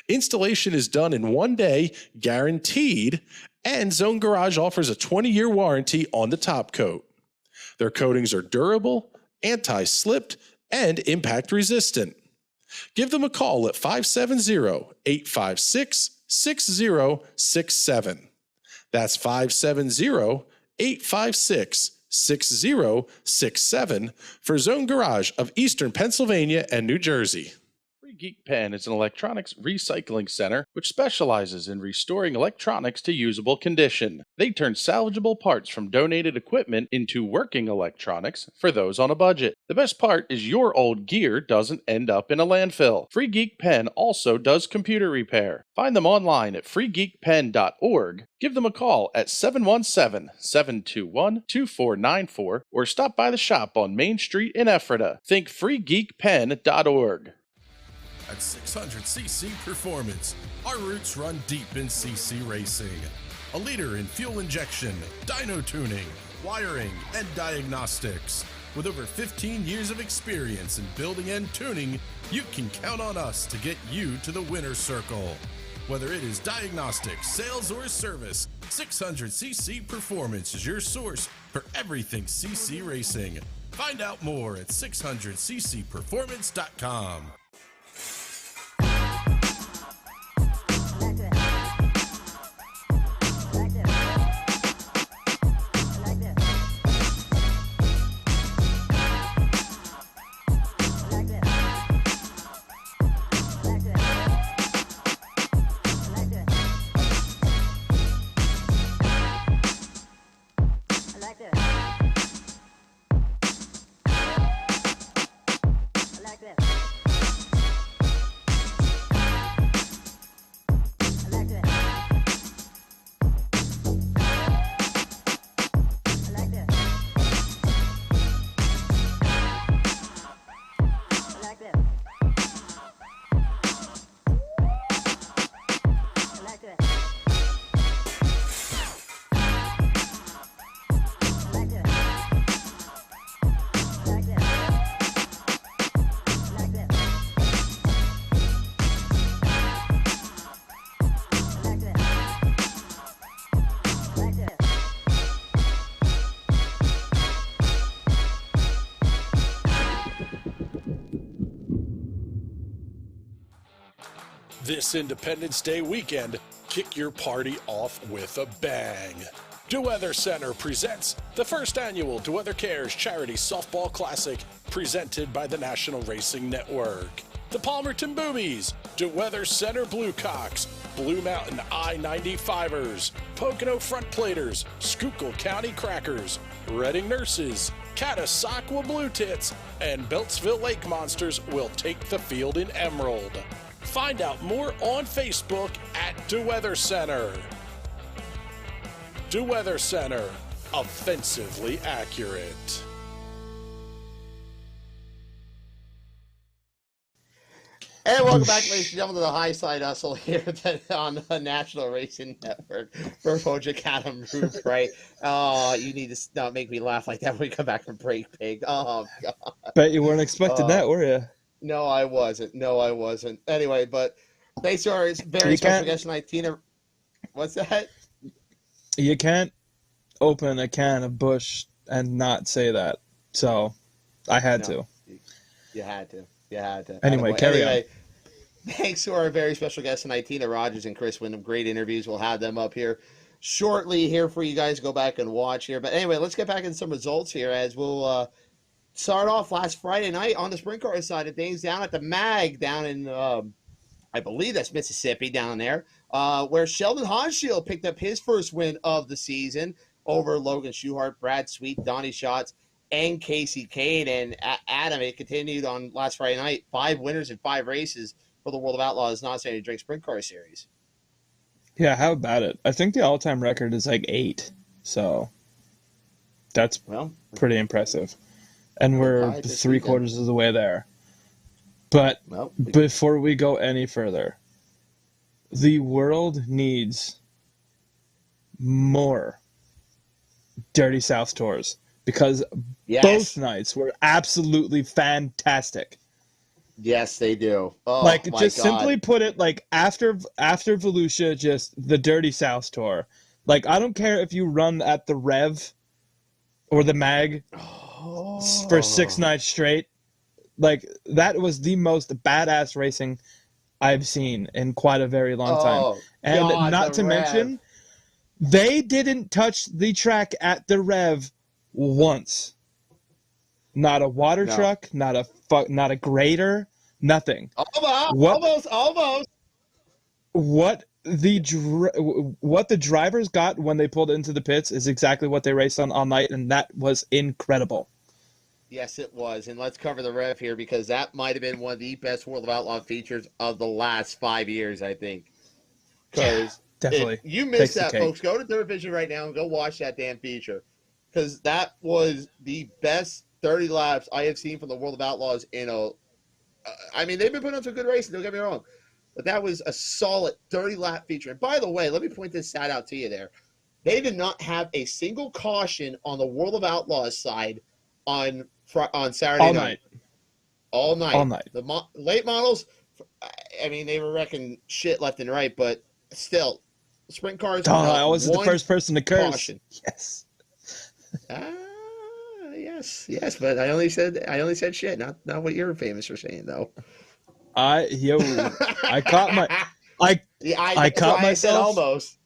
Installation is done in 1 day, guaranteed, and Zone Garage offers a 20-year warranty on the top coat. Their coatings are durable, anti-slipped, and impact resistant. Give them a call at 570-856-6067. That's 570-856-6067 for Zone Garage of Eastern Pennsylvania and New Jersey. Free Geek Pen is an electronics recycling center which specializes in restoring electronics to usable condition. They turn salvageable parts from donated equipment into working electronics for those on a budget. The best part is your old gear doesn't end up in a landfill. Free Geek Pen also does computer repair. Find them online at freegeekpen.org. Give them a call at 717-721-2494 or stop by the shop on Main Street in Ephrata. Think freegeekpen.org. At 600cc Performance, our roots run deep in CC racing. a leader in fuel injection, dyno tuning, wiring, and diagnostics. With over 15 years of experience in building and tuning, you can count on us to get you to the winner's circle. Whether it is diagnostics, sales, or service, 600cc Performance is your source for everything CC racing. Find out more at 600ccperformance.com. This Independence Day weekend, kick your party off with a bang. DeWeather Center presents the first annual DeWeather Cares Charity Softball Classic presented by the National Racing Network. The Palmerton Boobies, DeWeather Center Bluecocks, Blue Mountain I-95ers, Pocono Front Platers, Schuylkill County Crackers, Reading Nurses, Catasauqua Blue Tits, and Beltsville Lake Monsters will take the field in Emerald. Find out more on Facebook at DeWeather Center. DeWeather Center, offensively accurate. And welcome back, ladies and gentlemen, to the Highside Hustle here on the National Racing Network for Coach Adam Roop, right? Oh, you need to not make me laugh like that when we come back from break, pig. Oh, God. Bet you weren't expecting that, were you? No, I wasn't. Anyway, but thanks to our very special guest tonight, Tina. What's that? You can't open a can of Busch and not say that. So I had to. You had to. Anyway, carry on. Thanks to our very special guests tonight, Tina Rogers and Chris Windom. Great interviews. We'll have them up here shortly here for you guys to go back and watch here. But anyway, let's get back into some results here as we'll start off last Friday night on the sprint car side of things down at the MAG down in, I believe that's Mississippi down there, where Sheldon Hanshield picked up his first win of the season over Logan Schuchart, Brad Sweet, Donnie Schatz, and Casey Kane. And Adam, it continued on last Friday night, 5 winners in 5 races for the World of Outlaws Not Sandy Drink Sprint Car Series. Yeah, how about it? I think the all-time record is like 8, so that's pretty impressive. And we're 3/4 of the way there. But before we go any further, the world needs more Dirty South tours because both nights were absolutely fantastic. Yes, they do. Oh, like, my just God. simply put it, like, after Volusia, just the Dirty South tour. Like, I don't care if you run at the Rev or the MAG for 6 nights straight. Like, that was the most badass racing I've seen in quite a very long time. And God, not to mention, they didn't touch the track at the Rev once. Not a water truck, not a grader, nothing. Almost. What the drivers got when they pulled into the pits is exactly what they raced on all night, and that was incredible. Yes, it was. And let's cover the Rev here because that might have been one of the best World of Outlaw features of the last 5 years, I think. Because definitely, you missed that, folks. Go to Dirt Vision right now and go watch that damn feature. Because that was the best 30 laps I have seen from the World of Outlaws in a... I mean, they've been putting on some good races, don't get me wrong. But that was a solid 30-lap feature. And by the way, let me point this stat out to you there. They did not have a single caution on the World of Outlaws side on Saturday night. All night. The late models, I mean, they were wrecking shit left and right, but still, sprint cars. I was the first person to curse. Caution. Yes. Yes, but I only said shit, not what you're famous for saying though. I caught myself almost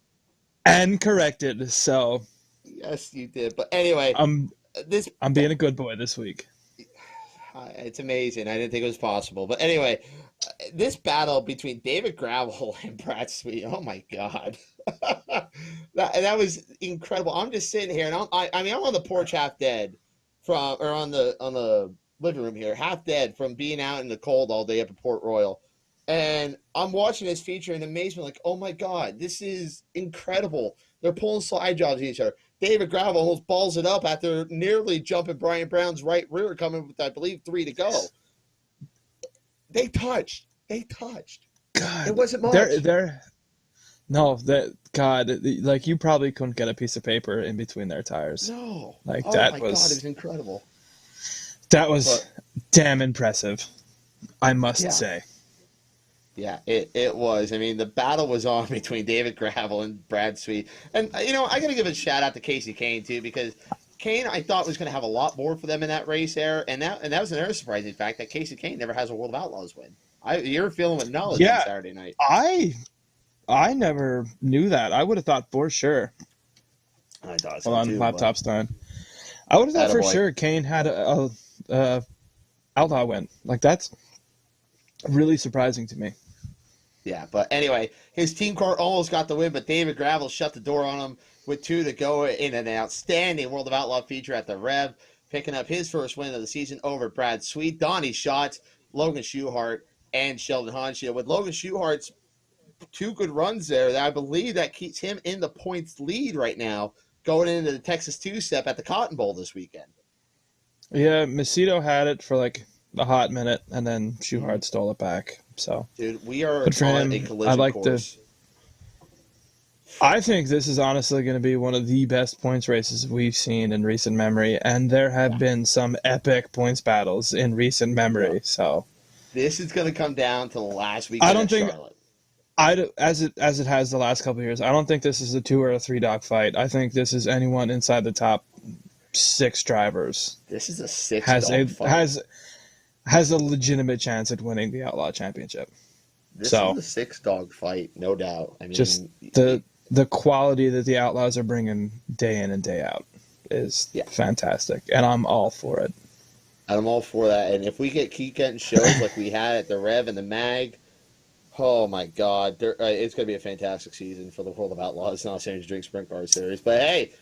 and corrected. So yes, you did. But anyway, I'm being a good boy this week. It's amazing. I didn't think it was possible. But anyway, this battle between David Gravel and Brad Sweet. Oh my God, that was incredible. I'm just sitting here, and I'm on the porch half dead on the living room here, half dead from being out in the cold all day up at Port Royal. And I'm watching this feature in amazement, like, oh my God, this is incredible. They're pulling slide jobs at each other. David Gravel almost balls it up after nearly jumping Brian Brown's right rear, coming with, I believe, 3 to go. They touched. God, it wasn't much. Like, you probably couldn't get a piece of paper in between their tires. No. Like, God, it was incredible. That was damn impressive, I must say. Yeah, it was. I mean, the battle was on between David Gravel and Brad Sweet. And, I got to give a shout out to Casey Kane, too, because Kane, I thought, was going to have a lot more for them in that race there. And that was another surprising fact, that Casey Kane never has a World of Outlaws win. You're feeling with knowledge on Saturday night. I never knew that. I would have thought for sure. I thought so, Hold on, too. laptop's done. I would have thought for sure Kane had a Outlaw win. Like, that's really surprising to me. Yeah, but anyway, his team car almost got the win, but David Gravel shut the door on him with 2 to go in an outstanding World of Outlaw feature at the Rev, picking up his first win of the season over Brad Sweet, Donnie Schatz, Logan Schuchart, and Sheldon Hanshield. With Logan Schuchart's 2 good runs there, I believe that keeps him in the points lead right now, going into the Texas two-step at the Cotton Bowl this weekend. Yeah, Macedo had it for like a hot minute, and then Schuchart stole it back. So, dude, we are good for on him. a collision course. I think this is honestly going to be one of the best points races we've seen in recent memory, and there have been some epic points battles in recent memory. So, this is going to come down to the last weekend. I don't think. Charlotte. As it has the last couple of years, I don't think this is a 2 or a 3 dog fight. I think this is anyone inside the top 6 drivers. This is a 6 dog fight. Has a legitimate chance at winning the Outlaw Championship. This is a 6 dog fight, no doubt. I mean, just the quality that the Outlaws are bringing day in and day out is fantastic, and I'm all for it. I'm all for that, and if we keep getting shows like we had at the Rev and the Mag, oh my God, it's going to be a fantastic season for the World of Outlaws, not San Drake Sprint Car Series. But hey,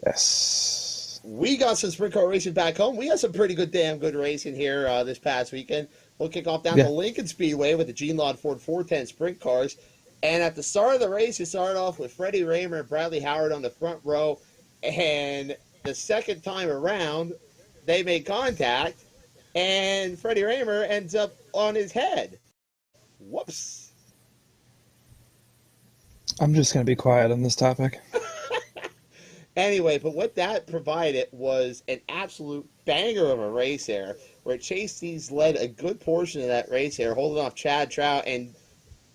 yes, we got some sprint car racing back home. We got some pretty damn good racing here this past weekend. We'll kick off down to Lincoln Speedway with the Gene Laud Ford 410 sprint cars. And at the start of the race, it started off with Freddie Raymer and Bradley Howard on the front row. And the second time around, they made contact, and Freddie Raymer ends up on his head. Whoops. I'm just going to be quiet on this topic. Anyway, but what that provided was an absolute banger of a race there, where Chase Dees led a good portion of that race there, holding off Chad Trout, and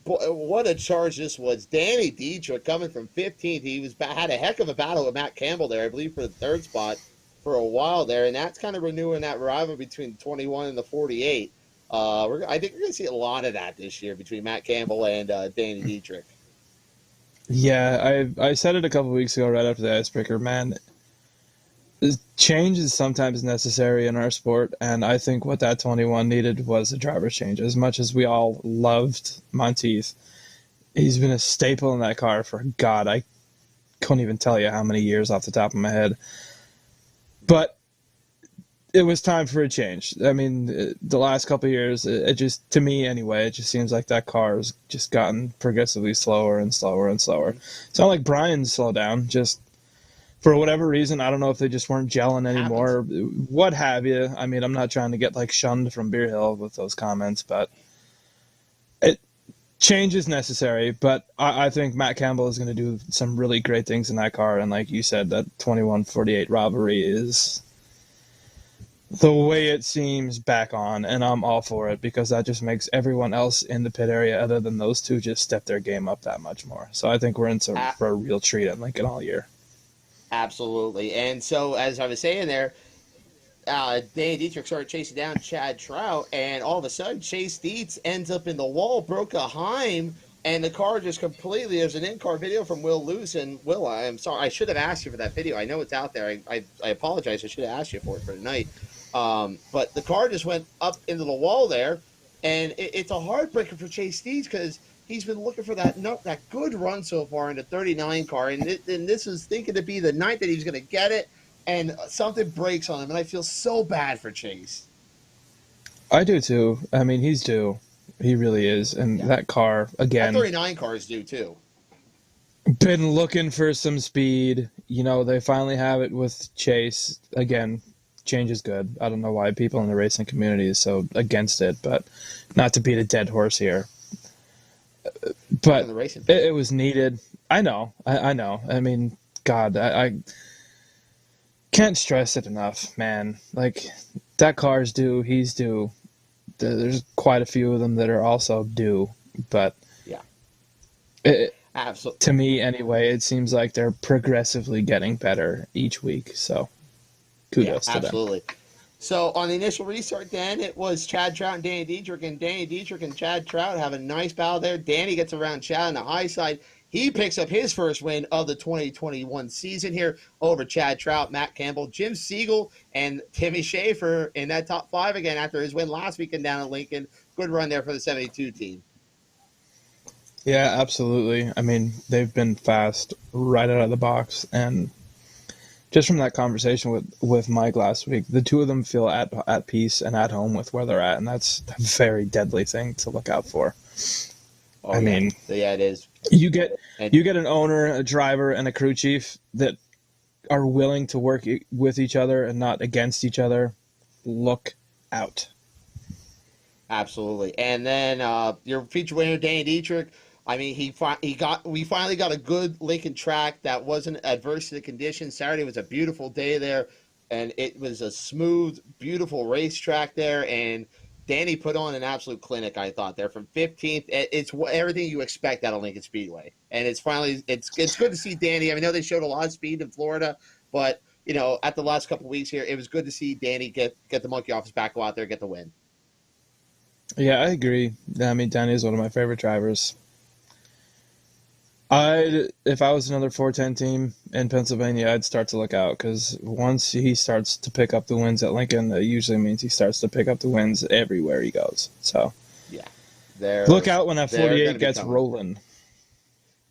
boy, what a charge this was. Danny Dietrich coming from 15th. He had a heck of a battle with Matt Campbell there, I believe, for the 3rd spot for a while there, and that's kind of renewing that rivalry between the 21 and the 48. I think we're going to see a lot of that this year between Matt Campbell and Danny Dietrich. Yeah, I said it a couple of weeks ago right after the icebreaker, man. Change is sometimes necessary in our sport, and I think what that 21 needed was a driver change. As much as we all loved Monteith, he's been a staple in that car for, God, I couldn't even tell you how many years off the top of my head. But it was time for a change. I mean, the last couple of years, it just, to me anyway, it just seems like that car has just gotten progressively slower and slower and slower. It's not like Brian's slowed down, just for whatever reason. I don't know if they just weren't gelling anymore, what have you. I mean, I'm not trying to get like shunned from Beer Hill with those comments, but Change is necessary, but I think Matt Campbell is going to do some really great things in that car. And like you said, that 21-48 rivalry is the way it seems back on, and I'm all for it because that just makes everyone else in the pit area other than those two just step their game up that much more. So I think we're in for a real treat at Lincoln all year. Absolutely. And so, as I was saying there, Danny Dietrich started chasing down Chad Trout, and all of a sudden, Chase Dietz ends up in the wall, broke a Heim, and the car just completely. There's an in-car video from Will Luce, and Will, I'm sorry, I should have asked you for that video. I know it's out there. I apologize. I should have asked you for it for tonight. But the car just went up into the wall there, and it's a heartbreaker for Chase Dietz because he's been looking for that good run so far in the 39 car, and this is thinking to be the night that he's going to get it. And something breaks on him, and I feel so bad for Chase. I do too. I mean, he's due. He really is. And that car, again... That 39 car is due, too. Been looking for some speed. You know, they finally have it with Chase. Again, change is good. I don't know why people in the racing community is so against it, but not to beat a dead horse here. But it was needed. I know. I know. I mean, God, I can't stress it enough, man. Like, that car's due. He's due. There's quite a few of them that are also due. But yeah, absolutely. To me, anyway, it seems like they're progressively getting better each week. So, kudos to them. Absolutely. So, on the initial restart, then, it was Chad Trout and Danny Dietrich. And Danny Dietrich and Chad Trout have a nice battle there. Danny gets around Chad on the high side. He picks up his first win of the 2021 season here over Chad Trout, Matt Campbell, Jim Siegel, and Timmy Schaefer in that top five again after his win last weekend down at Lincoln. Good run there for the 72 team. Yeah, absolutely. I mean, they've been fast right out of the box. And just from that conversation with Mike last week, the two of them feel at peace and at home with where they're at. And that's a very deadly thing to look out for. Oh, I mean, yeah, it is. You get an owner, a driver, and a crew chief that are willing to work with each other and not against each other. Look out. Absolutely. And then your feature winner, Danny Dietrich. I mean, we finally got a good Lincoln track that wasn't adverse to the conditions. Saturday was a beautiful day there, and it was a smooth, beautiful racetrack there. And Danny put on an absolute clinic, I thought, there from 15th. It's everything you expect out of Lincoln Speedway. And it's good to see Danny. I know they showed a lot of speed in Florida, but, you know, at the last couple of weeks here, it was good to see Danny get the monkey off his back, go out there, get the win. Yeah, I agree. I mean, Danny is one of my favorite drivers. If I was another 410 team in Pennsylvania, I'd start to look out because once he starts to pick up the wins at Lincoln, it usually means he starts to pick up the wins everywhere he goes. So, yeah, look out when that 48 gets rolling.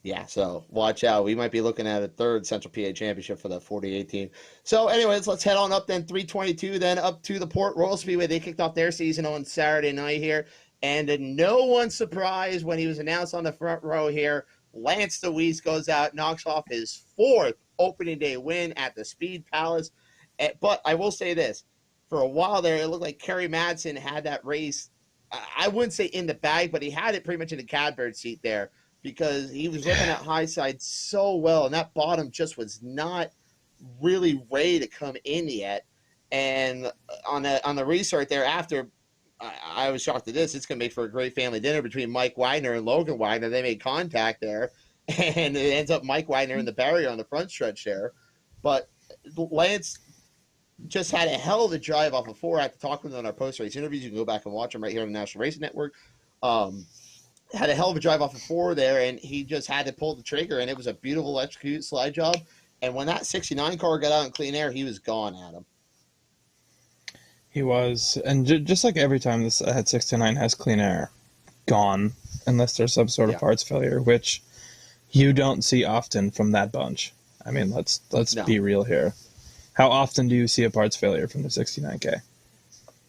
Yeah, so watch out. We might be looking at a third Central PA championship for the 48 team. So, anyways, let's head on up then 322, then up to the Port Royal Speedway. They kicked off their season on Saturday night here, and no one's surprised when he was announced on the front row here. Lance DeWeese goes out, knocks off his fourth opening day win at the Speed Palace. But I will say this. For a while there, it looked like Kerry Madsen had that race, I wouldn't say in the bag, but he had it pretty much in the catbird seat there because he was looking at Highside so well, and that bottom just was not really ready to come in yet. And on the restart there after, I was shocked at this. It's going to make for a great family dinner between Mike Wagner and Logan Wagner. They made contact there, and it ends up Mike Wagner in the barrier on the front stretch there. But Lance just had a hell of a drive off of four. I had to talk with him on our post-race interviews. You can go back and watch them right here on the National Racing Network. Had a hell of a drive off of four there, and he just had to pull the trigger, and it was a beautiful executed slide job. And when that 69 car got out in clean air, he was gone, Adam. He was, and just like every time this at 69 has clean air, gone, unless there's some sort of parts failure, which you don't see often from that bunch. I mean, let's be real here. How often do you see a parts failure from the 69K?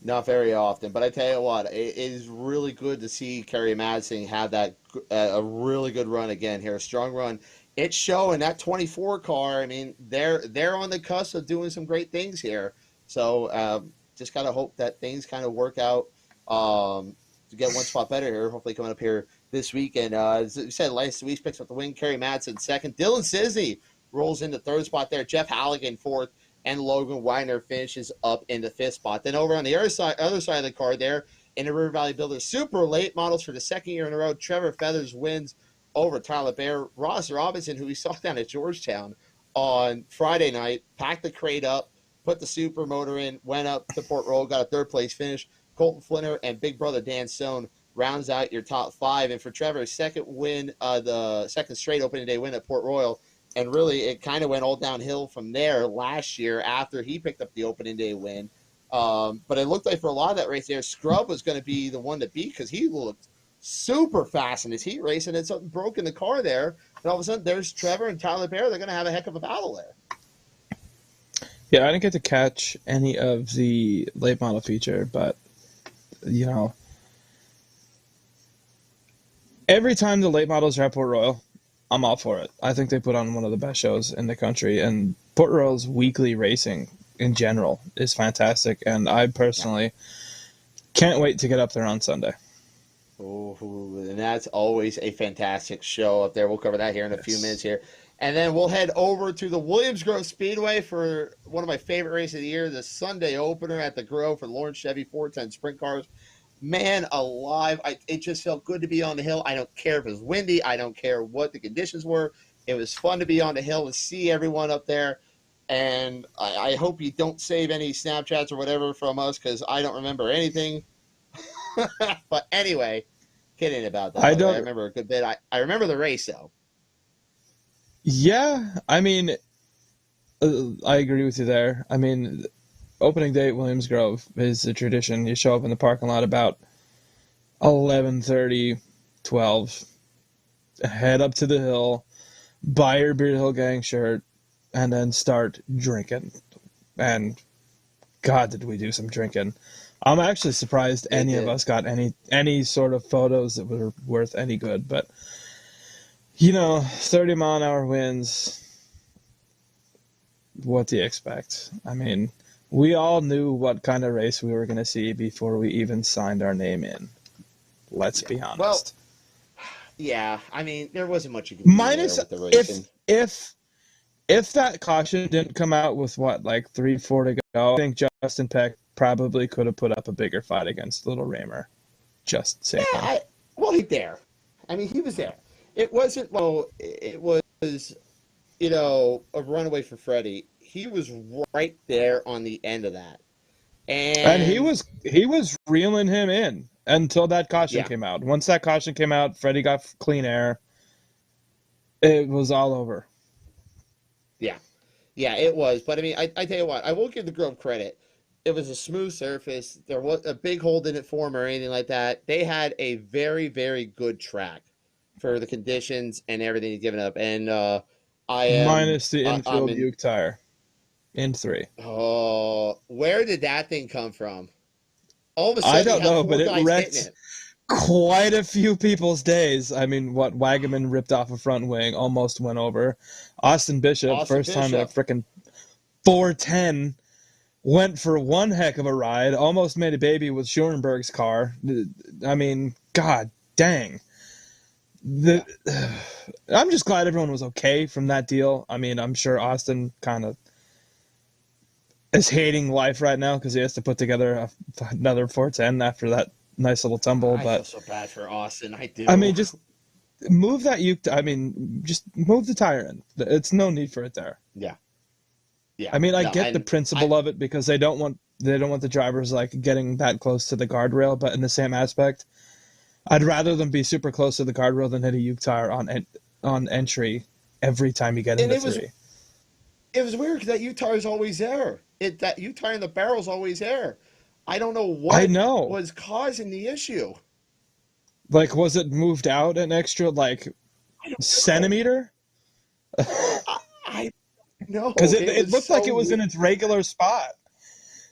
Not very often, but I tell you what, it is really good to see Kerry Madsen have that a really good run again here, a strong run. It's showing that 24 car. I mean, they're on the cusp of doing some great things here. So just gotta hope that things kind of work out to get one spot better here. Hopefully, coming up here this weekend. As we said, last week picks up the win. Kerry Madsen second. Dylan Sisney rolls into third spot there. Jeff Halligan fourth. And Logan Weiner finishes up in the fifth spot. Then over on the other side of the card there, in the River Valley Builders Super Late Models for the second year in a row, Trevor Feathers wins over Tyler Bear. Ross Robinson, who we saw down at Georgetown on Friday night, packed the crate up, put the super motor in, went up to Port Royal, got a third-place finish. Colton Flinner and big brother Dan Stone rounds out your top five. And for Trevor's second win, the second straight opening day win at Port Royal, and really, it kind of went all downhill from there last year after he picked up the opening day win. But it looked like for a lot of that race there, Scrub was going to be the one to beat because he looked super fast in his heat race, and then something broke in the car there. And all of a sudden, there's Trevor and Tyler Bear. They're going to have a heck of a battle there. Yeah, I didn't get to catch any of the late model feature, but, you know, every time the late models are at Port Royal, I'm all for it. I think they put on one of the best shows in the country, and Port Royal's weekly racing in general is fantastic, and I personally can't wait to get up there on Sunday. Oh, and that's always a fantastic show up there. We'll cover that here in a few minutes here. And then we'll head over to the Williams Grove Speedway for one of my favorite races of the year, the Sunday opener at the Grove for Lawrence Chevy 410 Sprint Cars. Man alive, it just felt good to be on the hill. I don't care if it was windy. I don't care what the conditions were. It was fun to be on the hill and see everyone up there. And I hope you don't save any Snapchats or whatever from us because I don't remember anything. But anyway, kidding about that. I remember a good bit. I remember the race, though. Yeah, I mean, I agree with you there. I mean, opening day at Williams Grove is a tradition. You show up in the parking lot about 11:30, 12, head up to the hill, buy your Beard Hill Gang shirt, and then start drinking. And God, did we do some drinking. I'm actually surprised any of us got any sort of photos that were worth any good. But, you know, 30-mile-an-hour winds, what do you expect? I mean, we all knew what kind of race we were going to see before we even signed our name in. Let's be honest. Well, yeah, I mean, there wasn't much you could do minus with the racing. If that caution didn't come out with like 3-4 to go, I think Justin Peck probably could have put up a bigger fight against Little Raymer. Just saying. Yeah, he's there. I mean, he was there. It wasn't. Well, it was. You know, a runaway for Freddie. He was right there on the end of that, and he was reeling him in until that caution came out. Once that caution came out, Freddie got clean air. It was all over. Yeah, it was. But I mean, I tell you what, I will give the Grove credit. It was a smooth surface. There was a big hole didn't form or anything like that. They had a very, very good track for the conditions and everything given up. And minus the infield Uke tire in 3. Oh, where did that thing come from? All of a sudden, I don't know, but it wrecked quite a few people's days. I mean, Wagaman ripped off a front wing, almost went over. Austin Bishop, first time in a freaking 410, went for one heck of a ride, almost made a baby with Schurenberg's car. I mean, God dang. I'm just glad everyone was okay from that deal. I mean, I'm sure Austin kind of is hating life right now because he has to put together another 410 after that nice little tumble. I feel so bad for Austin. I do. I mean, just move that just move the tire in. It's no need for it there. Yeah. I mean, I get the principle of it because they don't want the drivers like getting that close to the guardrail, but in the same aspect, I'd rather them be super close to the guardrail than hit a Uke tire on entry every time you get into 3. It was weird because that Uke tire is always there. That Uke tire in the barrel is always there. I don't know what was causing the issue. Like, was it moved out an extra centimeter? I know because it looked like it was in its regular spot.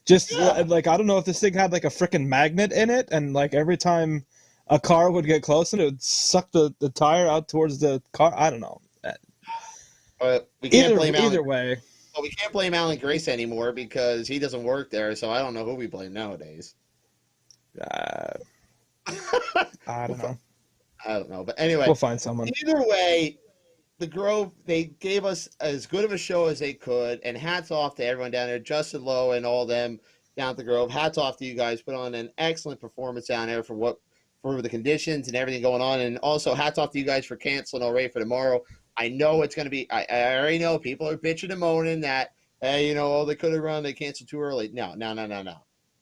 Just I don't know if this thing had like a freaking magnet in it, and like every time a car would get close and it would suck the tire out towards the car. I don't know. We can't blame either way. Well, we can't blame Alan Grace anymore because he doesn't work there, so I don't know who we blame nowadays. I don't know. I don't know. But anyway, we'll find someone. Either way, the Grove, they gave us as good of a show as they could, and hats off to everyone down there, Justin Lowe and all them down at the Grove. Hats off to you guys. Put on an excellent performance down there for the conditions and everything going on. And also hats off to you guys for canceling already for tomorrow. I know it's going to be, I already know people are bitching and moaning that, hey, they could have run, they canceled too early. No.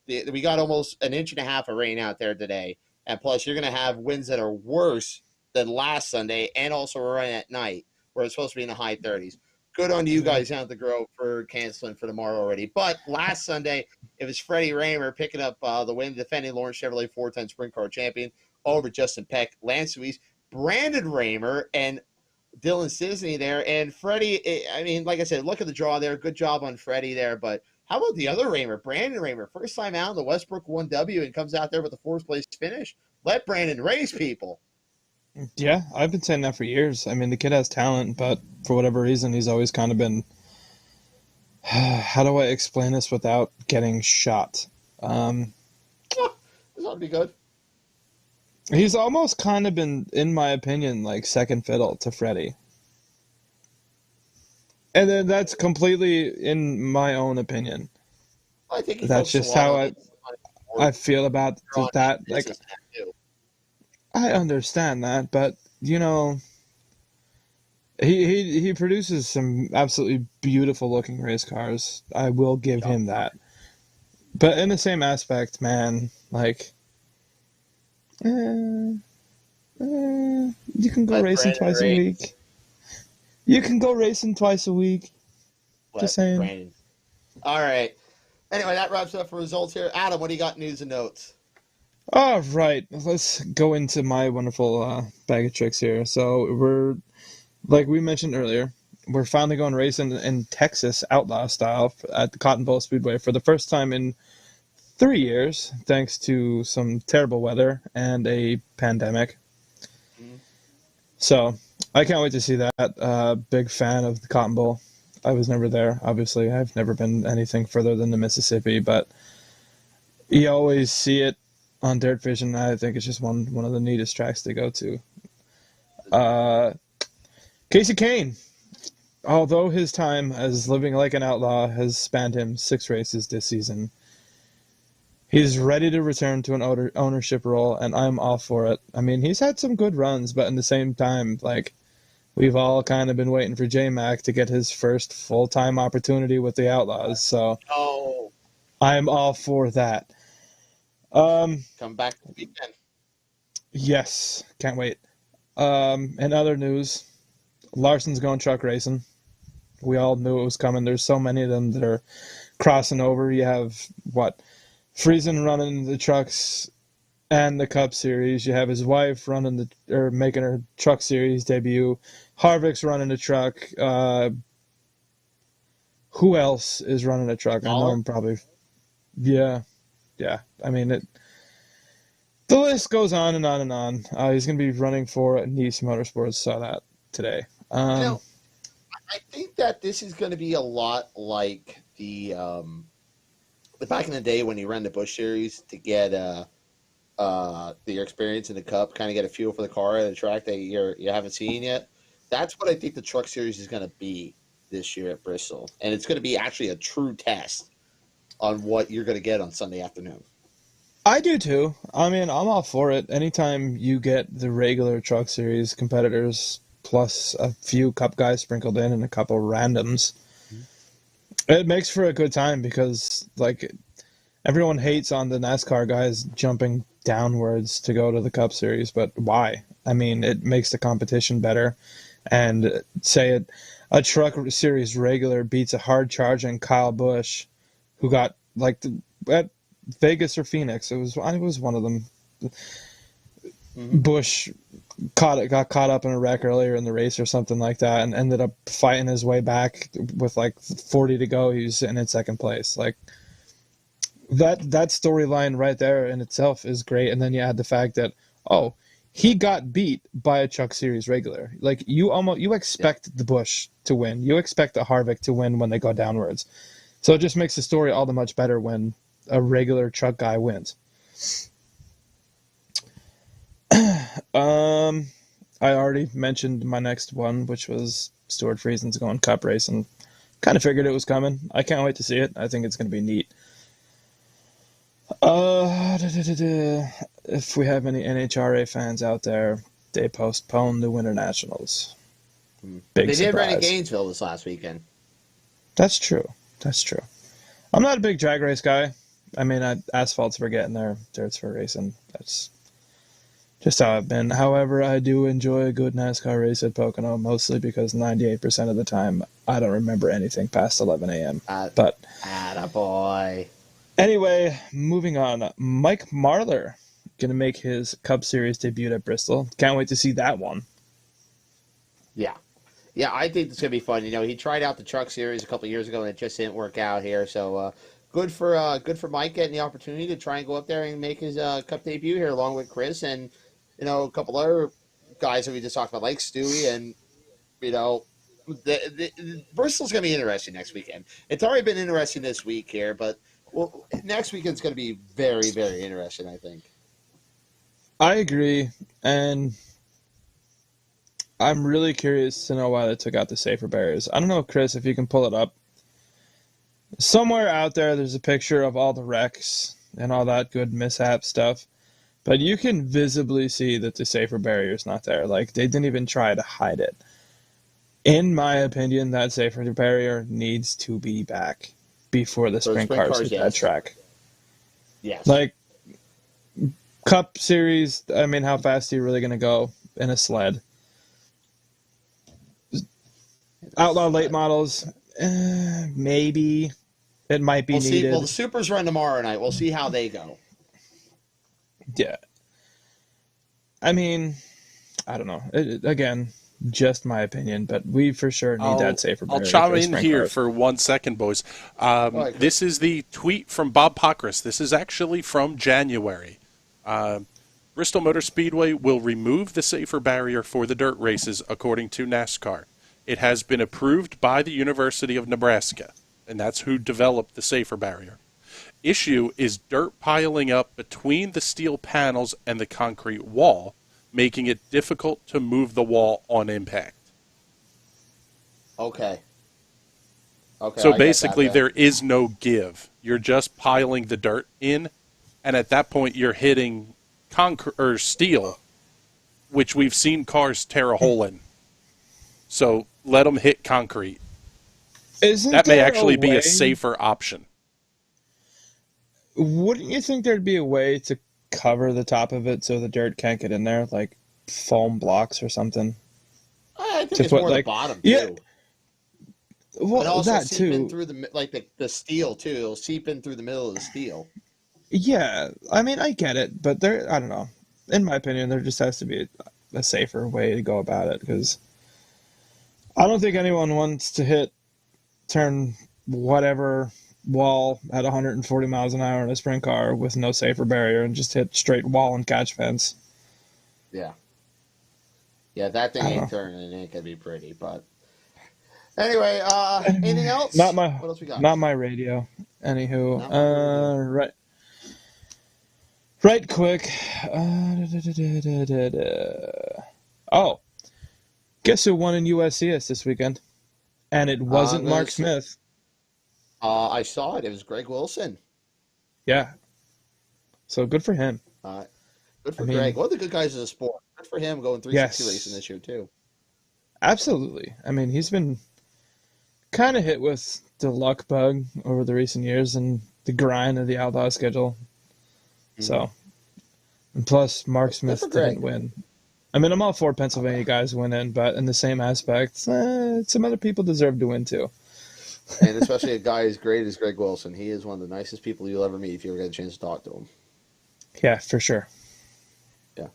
We got almost an inch and a half of rain out there today. And plus, you're going to have winds that are worse than last Sunday and also rain at night, where it's supposed to be in the high 30s. Good on you guys down at the Grove for canceling for tomorrow already. But last Sunday, it was Freddie Raymer picking up the win, defending Lawrence Chevrolet 410 Sprint Car Champion over Justin Peck, Lance Louise, Brandon Raymer, and Dylan Sisney there. And Freddie, like I said, look at the draw there. Good job on Freddie there. But how about the other Raymer, Brandon Raymer? First time out in the Westbrook 1W and comes out there with a fourth place finish. Let Brandon race people. Yeah, I've been saying that for years. The kid has talent, but for whatever reason, he's always kind of been, how do I explain this without getting shot? This ought to be good. He's almost kind of been, in my opinion, like second fiddle to Freddie. And then that's completely in my own opinion. I think that's just how I feel about that. Like, I understand that, but he produces some absolutely beautiful looking race cars. I will give him that. But in the same aspect, man, like, you can go racing twice a week. You can go racing twice a week. Just saying. Brandon. All right. Anyway, that wraps up for results here. Adam, what do you got news and notes? All right, let's go into my wonderful bag of tricks here. So we're, like we mentioned earlier, we're finally going racing in Texas outlaw style at the Cotton Bowl Speedway for the first time in 3 years, thanks to some terrible weather and a pandemic. So I can't wait to see that. Big fan of the Cotton Bowl. I was never there, obviously. I've never been anything further than the Mississippi, but you always see it on Dirt Vision. I think it's just one of the neatest tracks to go to. Casey Kane, although his time as living like an outlaw has spanned him 6 races this season, he's ready to return to an ownership role, and I'm all for it. He's had some good runs, but in the same time, like, we've all kind of been waiting for J-Mac to get his first full-time opportunity with the Outlaws, so I'm all for that. Come back the weekend. Yes, can't wait. In other news, Larson's going truck racing. We all knew it was coming. There's so many of them that are crossing over. You have, Friesen running the trucks and the Cup Series. You have his wife making her Truck Series debut. Harvick's running a truck. Who else is running a truck? I know him probably. Yeah. The list goes on and on and on. He's going to be running for Nice Motorsports. Saw that today. I think that this is going to be a lot like the back in the day when you ran the Busch Series to get your experience in the Cup, kind of get a feel for the car and the track that you haven't seen yet. That's what I think the Truck Series is going to be this year at Bristol, and it's going to be actually a true test on what you're going to get on Sunday afternoon. I do too. I'm all for it. Anytime you get the regular Truck Series competitors plus a few Cup guys sprinkled in and a couple randoms, it makes for a good time because, like, everyone hates on the NASCAR guys jumping downwards to go to the Cup Series, but why? It makes the competition better. And say a Truck Series regular beats a hard-charging Kyle Busch, who got, at Vegas or Phoenix. It was one of them. Busch got caught up in a wreck earlier in the race or something like that, and ended up fighting his way back with 40 to go. He was sitting in second place. That storyline right there in itself is great. And then you add the fact that he got beat by a Truck Series regular. You expect the Busch to win. You expect the Harvick to win when they go downwards. So it just makes the story all the much better when a regular truck guy wins. I already mentioned my next one, which was Stuart Friesen's going cup race, and kind of figured it was coming. I can't wait to see it. I think it's going to be neat. If we have any NHRA fans out there, they postponed the Winter Nationals. Big they did run in surprise. Gainesville this last weekend. That's true. I'm not a big drag race guy. I mean, asphalt's for getting there, dirt's for racing. That's just how I've been. However, I do enjoy a good NASCAR race at Pocono, mostly because 98% of the time I don't remember anything past 11 a.m. But attaboy. Anyway, moving on. Mike Marlar going to make his Cup Series debut at Bristol. Can't wait to see that one. Yeah, I think it's going to be fun. You know, he tried out the Truck Series a couple of years ago, and it just didn't work out here. So good for Mike getting the opportunity to try and go up there and make his Cup debut here along with Chris and, you know, a couple other guys that we just talked about, like Stewie. And, you know, Bristol's going to be interesting next weekend. It's already been interesting this week here, but next weekend's going to be very, very interesting, I think. I agree, and I'm really curious to know why they took out the safer barriers. I don't know, Chris, if you can pull it up. Somewhere out there's a picture of all the wrecks and all that good mishap stuff, but you can visibly see that the safer barrier's not there. Like, they didn't even try to hide it. In my opinion, that safer barrier needs to be back before the sprint cars hit that track. Yes. Like, Cup Series, I mean, how fast are you really going to go in a sled? Outlaw late models, maybe. It might be needed. Well, the Supers run tomorrow night. We'll see how they go. Yeah. I mean, I don't know. Again, just my opinion, but we for sure need that safer barrier. I'll chime in here for 1 second, boys. This is the tweet from Bob Pockris. This is actually from January. Bristol Motor Speedway will remove the safer barrier for the dirt races, according to NASCAR. It has been approved by the University of Nebraska, and that's who developed the safer barrier. Issue is dirt piling up between the steel panels and the concrete wall, making it difficult to move the wall on impact. Okay. So basically, there is no give. You're just piling the dirt in, and at that point, you're hitting concrete or steel, which we've seen cars tear a hole in. So let them hit concrete. That may actually be a safer option. Wouldn't you think there'd be a way to cover the top of it so the dirt can't get in there, like foam blocks or something? I think it's more the bottom, too. Yeah. Well, but also that seep too. In through the steel, too. It'll seep in through the middle of the steel. Yeah, I mean, I get it, but I don't know. In my opinion, there just has to be a safer way to go about it, because I don't think anyone wants to turn whatever wall at 140 miles an hour in a sprint car with no safer barrier and just hit straight wall and catch fence. Yeah. Yeah, that thing ain't turning, and it ain't going to be pretty, but... Anyway, anything else? What else we got? Not my radio. Anywho, right quick. Oh, guess who won in USCS this weekend? And it wasn't Mark Smith. I saw it. It was Greg Wilson. Yeah. So good for him. Good for Greg. One of the good guys in the sport. Good for him going 360 racing this year, too. Absolutely. I mean, he's been kind of hit with the luck bug over the recent years and the grind of the Outlaw schedule. Mm-hmm. So, and plus, Mark Smith didn't win. I mean, I'm all for Pennsylvania guys winning, but in the same aspect, some other people deserve to win, too. And especially a guy as great as Greg Wilson. He is one of the nicest people you'll ever meet if you ever get a chance to talk to him. Yeah, for sure. Yeah.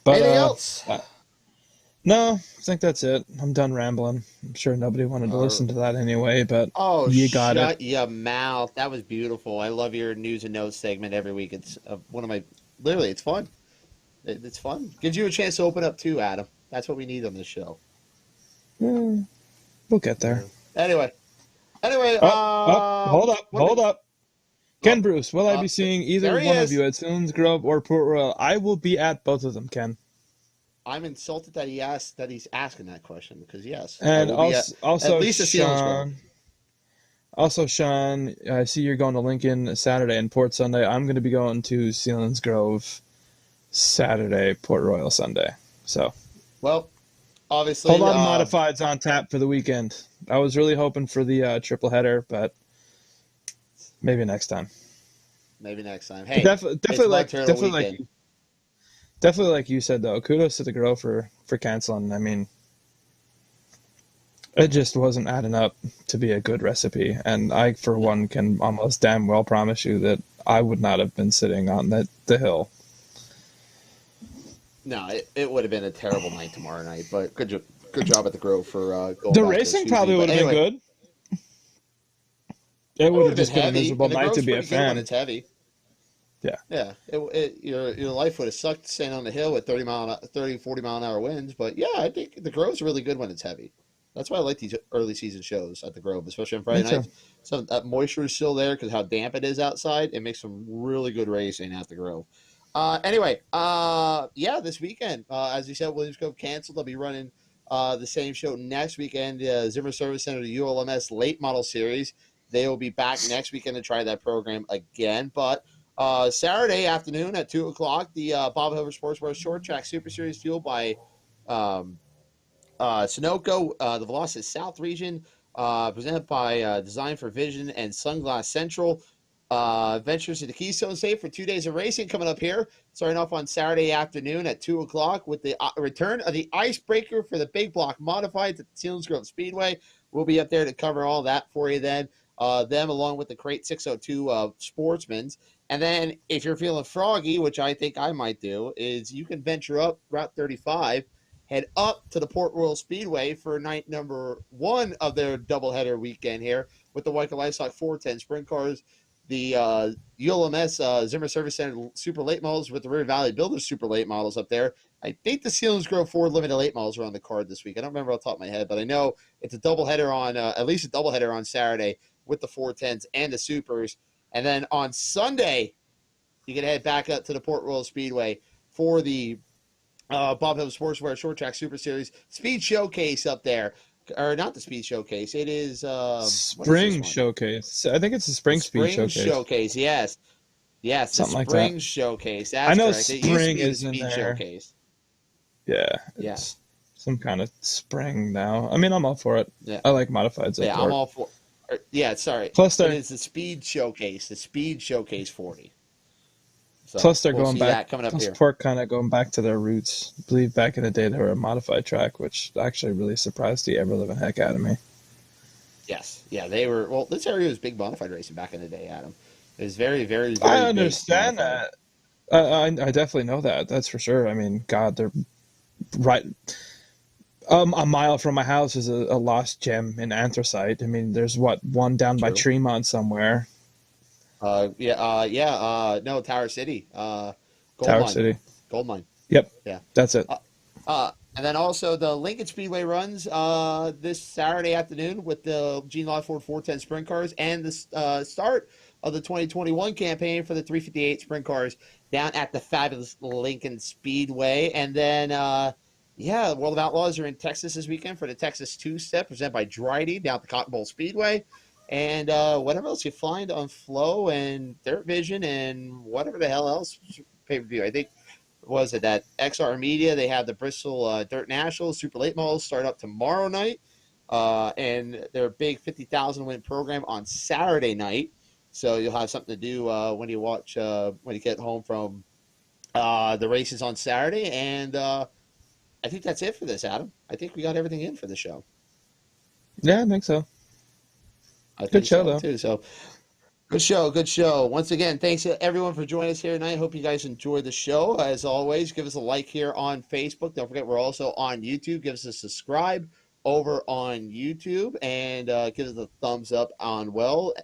But, anything else? No, I think that's it. I'm done rambling. I'm sure nobody wanted to listen to that anyway, but you got it. Shut your mouth. That was beautiful. I love your news and notes segment every week. It's one of my... Literally, it's fun. It's fun. Gives you a chance to open up, too, Adam. That's what we need on this show. We'll get there. Anyway. Hold up. Ken Bruce, will I be seeing either there he one of is. you at Selinsgrove Grove or Port Royal? I will be at both of them, Ken. I'm insulted that he's asking that question because yes, And I will be also at least a Selinsgrove Grove. Also, Sean, I see you're going to Lincoln Saturday and Port Sunday. I'm going to be going to Selinsgrove Grove Saturday, Port Royal Sunday. So, well, obviously, whole lot of modifieds on tap for the weekend. I was really hoping for the triple header, but maybe next time. Maybe next time. Hey, definitely like you said though. Kudos to the Grove for canceling. I mean, it just wasn't adding up to be a good recipe, and I, for one, can almost damn well promise you that I would not have been sitting on the hill. No, it would have been a terrible night tomorrow night, but good job at the Grove for going. The racing probably would have been good. It would have just been a miserable night to be a fan. When it's heavy. Yeah. Yeah. Your life would have sucked staying on the hill with 40 mile an hour winds, but yeah, I think the Grove's really good when it's heavy. That's why I like these early season shows at the Grove, especially on Friday nights. So that moisture is still there because how damp it is outside. It makes some really good racing at the Grove. Anyway, this weekend, as you said, Williams Grove canceled. They'll be running the same show next weekend, Zimmer Service Center, the ULMS Late Model Series. They will be back next weekend to try that program again. But Saturday afternoon at 2 o'clock, the Bob Hilver Sportswear Short Track Super Series fueled by Sunoco, the Velocity South region, presented by Design for Vision and Sunglass Central. Ventures to the Keystone State for 2 days of racing coming up here. Starting off on Saturday afternoon at 2 o'clock with the return of the Icebreaker for the Big Block Modified at the Selinsgrove Speedway. We'll be up there to cover all that for you then. Them along with the Crate 602 Sportsman's. And then if you're feeling froggy, which I think I might do, is you can venture up Route 35, head up to the Port Royal Speedway for night number 1 of their doubleheader weekend here with the Wyco Livestock 410 Sprint Cars, the ULMS Zimmer Service Center Super Late Models with the River Valley Builders Super Late Models up there. I think the Selinsgrove Ford Limited Late Models are on the card this week. I don't remember off the top of my head, but I know it's a doubleheader on, at least a doubleheader on Saturday with the 410s and the Supers. And then on Sunday, you can head back up to the Port Royal Speedway for the Bob Hill Sportswear Short Track Super Series Speed Showcase up there. Or not the Speed Showcase. It is Spring Showcase. I think it's the Spring Speed Showcase. Spring Showcase, yes. Yes, something the Spring like Showcase. That's I know correct. Spring is in Speed there. Showcase. Yeah. Yes. Some kind of spring now. I mean, I'm all for it. Yeah. I like modifieds. Yeah, I'm all for yeah, sorry. Plus, it is the Speed Showcase, the Speed Showcase 40. So plus they're going back. Coming up here. Port kind of going back to their roots. I believe back in the day they were a modified track, which actually really surprised the ever-living heck out of me. Yes. Yeah, they were. Well, this area was big modified racing back in the day, Adam. It was very, very, very I understand that. I definitely know that. That's for sure. I mean, God, they're right. A mile from my house is a lost gem in anthracite. I mean, there's one down by Tremont somewhere. No, Tower City. Gold mine. Yep. Yeah. That's it. And then also the Lincoln Speedway runs this Saturday afternoon with the Gene Law Ford 410 Sprint Cars and the start of the 2021 campaign for the 358 Sprint Cars down at the fabulous Lincoln Speedway. And then, World of Outlaws are in Texas this weekend for the Texas Two-Step presented by Drydy down at the Cotton Bowl Speedway. And whatever else you find on Flow and Dirt Vision and whatever the hell else pay-per-view. I think, was it that XR Media? They have the Bristol Dirt Nationals Super Late Models start up tomorrow night. And their big 50,000 win program on Saturday night. So you'll have something to do when you watch, when you get home from the races on Saturday. And I think that's it for this, Adam. I think we got everything in for the show. Yeah, I think so. Good show, though. Too. So, good show. Once again, thanks to everyone for joining us here tonight. Hope you guys enjoyed the show. As always, give us a like here on Facebook. Don't forget, we're also on YouTube. Give us a subscribe over on YouTube and give us a thumbs up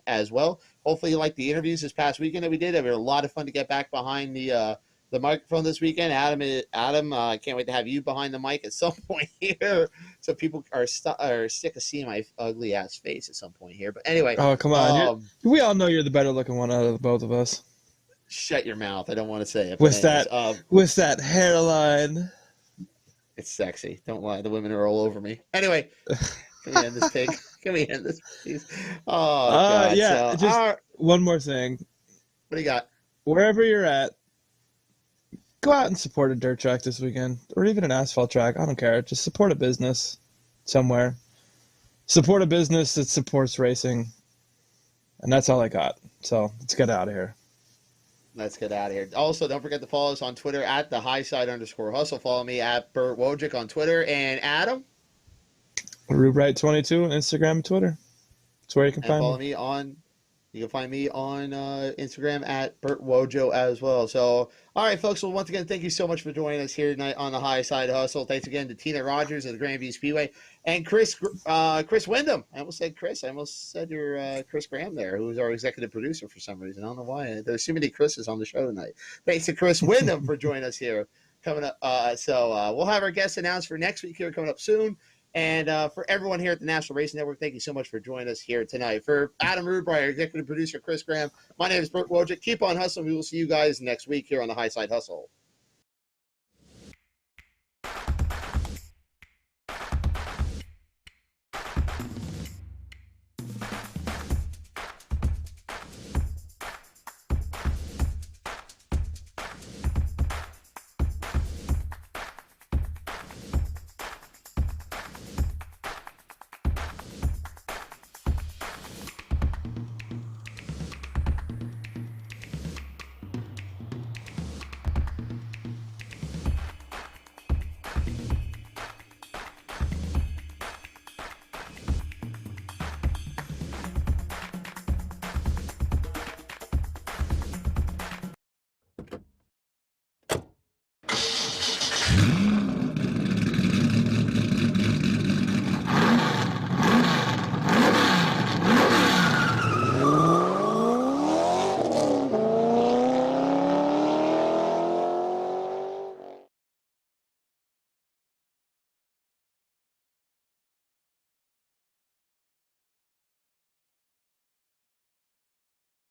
as well. Hopefully, you liked the interviews this past weekend that we did. It was a lot of fun to get back behind the the microphone this weekend. Adam, I can't wait to have you behind the mic at some point here, so people are sick of seeing my ugly ass face at some point here. But anyway, oh come on, we all know you're the better looking one out of the both of us. Shut your mouth! I don't want to say it. With that hairline, it's sexy. Don't lie. The women are all over me. Anyway, can we end this pig? Can we end this, please? Oh God! Yeah. So, just one more thing. What do you got? Wherever you're at, go out and support a dirt track this weekend, or even an asphalt track. I don't care. Just support a business somewhere. Support a business that supports racing. And that's all I got. So let's get out of here. Let's get out of here. Also, don't forget to follow us on Twitter at the Highside_Hustle. Follow me at Bert Wojcik on Twitter. And Adam? RubeWright22, Instagram and Twitter. That's where you can find me. You can find me on Instagram at Bert Wojo as well. So, all right, folks. Well, once again, thank you so much for joining us here tonight on the Highside Hustle. Thanks again to Tina Rogers of the Grandview Speedway and Chris Windom. I almost said Chris. I almost said your Chris Graham there, who is our executive producer for some reason. I don't know why. There's too many Chris's on the show tonight. Thanks to Chris Windom for joining us here coming up. We'll have our guests announced for next week here coming up soon. And for everyone here at the National Racing Network, thank you so much for joining us here tonight. For Adam Rudbreyer, executive producer Chris Graham, my name is Bert Wojcik. Keep on hustling. We will see you guys next week here on the Highside Hustle.